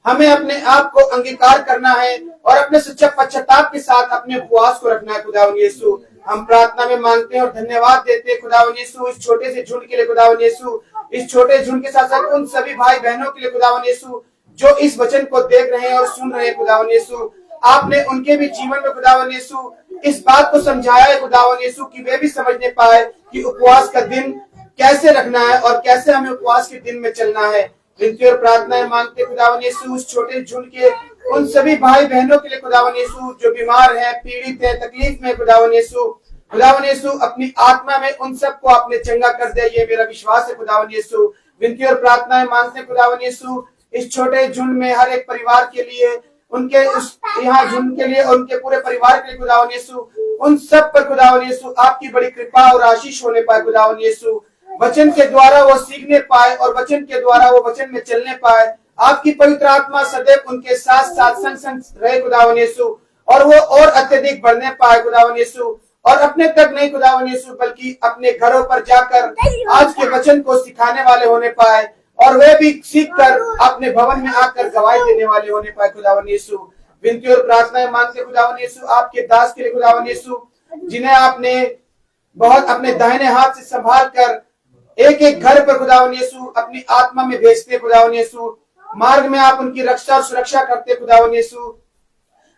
हमें अपने आप को अंगीकार करना है और अपने सच्चा पश्चाताप के साथ अपने उपवास को रखना है खुदावन यीशु। हम प्रार्थना में मांगते हैं और धन्यवाद देते हैं खुदावन यीशु इस छोटे से झुंड के लिए खुदावन यीशु, इस छोटे झुंड के साथ साथ उन सभी भाई बहनों के लिए खुदावन यीशु जो इस वचन को देख रहे हैं और सुन रहे हैं खुदावन यीशु। आपने उनके भी जीवन में खुदावन यीशु इस बात को समझाया है खुदावन यीशु कि वे भी समझने पाए कि उपवास का दिन कैसे रखना है और कैसे हमें उपवास के दिन में चलना है। विनती और प्रार्थनाएं मांगते खुदावन यीशु उस छोटे झुंड के उन सभी भाई बहनों के लिए खुदावन यीशु जो बीमार हैं, पीड़ित हैं, तकलीफ में खुदावन यीशु अपनी आत्मा में उन सबको आपने चंगा कर दिया, ये मेरा विश्वास है खुदावन यीशु। विनती और प्रार्थनाएं मांगते खुदावन यीशु इस छोटे झुंड में हर एक परिवार के लिए, उनके यहाँ झुंड के लिए और उनके पूरे परिवार के लिए खुदावन यीशु, उन सब पर खुदावन यीशु आपकी बड़ी कृपा और आशीष होने पाए खुदावन यीशु। वचन के द्वारा वो सीखने पाए और वचन के द्वारा वो वचन में चलने पाए। आपकी पवित्र आत्मा सदैव उनके साथ साथ संग संग रहे खुदावन यीशु, और वो और अत्यधिक बढ़ने पाए खुदावन यीशु, और अपने तक नहीं खुदावन यीशु बल्कि अपने घरों पर जाकर आज के वचन को सिखाने वाले होने पाए, और वे भी सीख कर अपने भवन में आकर गवाही देने वाले होने पाए खुदावन यीशु। विनती और प्रार्थनाएं मांगते खुदावन यीशु आपके दास के लिए खुदावन यीशु, जिन्हें आपने बहुत अपने दाहिने हाथ से संभाल कर एक एक घर पर खुदावन यीशु अपनी आत्मा में भेजते खुदावन यीशु, मार्ग में आप उनकी रक्षा और सुरक्षा करते खुदावन यीशु।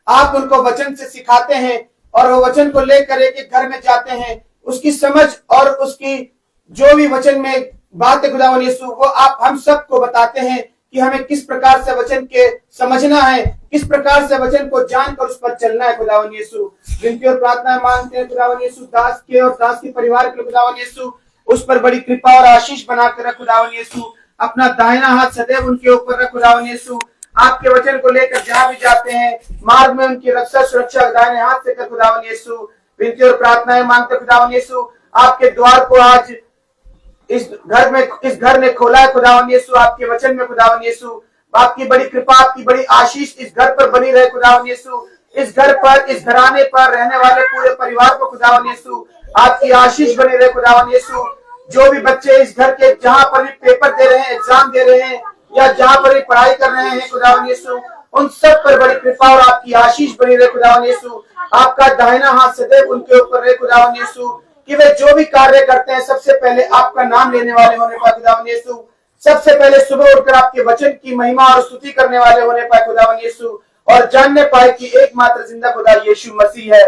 आप उनको वचन से सिखाते हैं और वो वचन को लेकर एक घर में जाते हैं, उसकी समझ और उसकी जो भी वचन में बात है खुदावन यीशु, वो आप हम सबको बताते हैं कि हमें किस प्रकार से वचन के समझना है, किस प्रकार से वचन को जानकर उस पर चलना है खुदावन यीशु। विनती और प्रार्थना मांगते हैं खुदावन यीशु, दास के और दास के परिवार के खुदावन यीशु, उस पर बड़ी कृपा और आशीष बनाकर रख खुदावन यीशु। अपना दाहिना हाथ सदैव उनके ऊपर रख खुदावन यीशु। आपके वचन को लेकर जहां भी जाते हैं मार्ग में उनकी रक्षा सुरक्षा दाहिने हाथ से कर खुदावन यीशु। विनती और प्रार्थनाएं मांगते खुदावन यीशु, आपके द्वार को आज इस घर ने खोला है खुदावन यीशु, आपके वचन में खुदावन यीशु। आपकी बड़ी कृपा, आपकी बड़ी आशीष इस घर पर बनी रहे खुदावन यीशु। इस घर पर, इस घराने पर रहने वाले पूरे परिवार को खुदावन यीशु आपकी आशीष बनी रहे खुदावन यीशु। जो भी बच्चे इस घर के जहां पर भी पेपर दे रहे हैं, एग्जाम दे रहे हैं या जहां पर भी पढ़ाई कर रहे हैं खुदावन यीशु, उन सब पर बड़ी कृपा और आपकी आशीष बनी रहे खुदावन यीशु। आपका दाहिना हाथ सदैव उनके ऊपर रहे खुदावन यीशु, कि वे जो भी कार्य करते हैं सबसे पहले आपका नाम लेने वाले होने पाए खुदावन यीशु। सबसे पहले सुबह उठकर आपके वचन की महिमा और स्तुति करने वाले होने पाए खुदावन यीशु, और जानने पाए कि एकमात्र जिंदा खुदा यीशु मसीह है।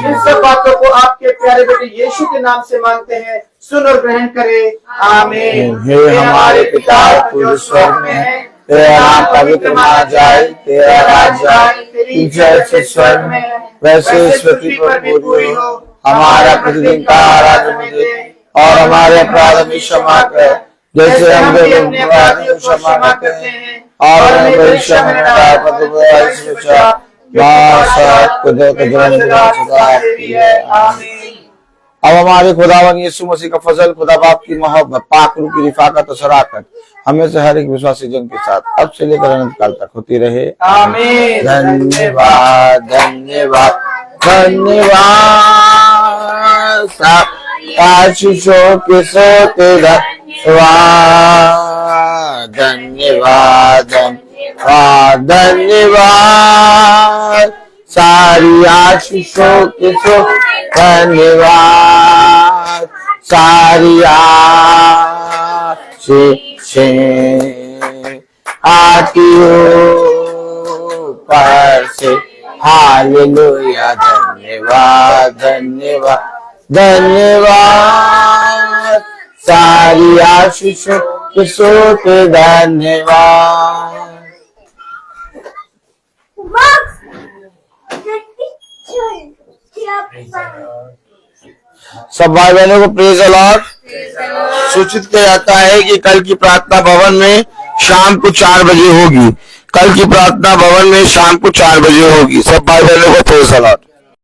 इन सब बातों को आपके प्यारे बेटे यीशु के नाम से मांगते हैं, सुन और ग्रहण करें, आमीन। हे हमारे पिता जो स्वर्ग में है, तेरा नाम पवित्र माना जाए, तेरा राज्य आए, तेरी जैसे स्वर्ग में वैसे इस पृथ्वी पर पूरी हो। हमारा प्रतिदिन का आहार हमें दे, और हमारे अपराध भी क्षमा कर जैसे हम भी अपने अपराधियों को क्षमा करते हैं, और हमें परीक्षा में न डाल पर बुराई से बचा, अब हमारे खुदावन यीशु मसीह का फजल, खुदा बाप की मोहब्बत, पाक रूह की रिफाकत और शराकत हमें से हर एक विश्वासी जन के साथ अब से लेकर अनंत काल तक होती रहे, आमीन। धन्यवाद धन्यवाद धन्यवाद, आशीषों के सोते धन्यवाद, धन्यवाद धन्यवाद धन्यवाद, सारी आशीषों के सो धन्यवाद, सारी आशीषें आती ऊपर से, हालेलुया। धन्यवाद धन्यवाद धन्यवाद, सारी आशीषों के सोते धन्यवाद। सब भाई बहनों को प्रेज द लॉर्ड। सूचित किया जाता है कि कल की प्रार्थना भवन में शाम को 4 बजे होगी। कल की प्रार्थना भवन में शाम को 4 बजे होगी। सब भाई बहनों को प्रेज द लॉर्ड।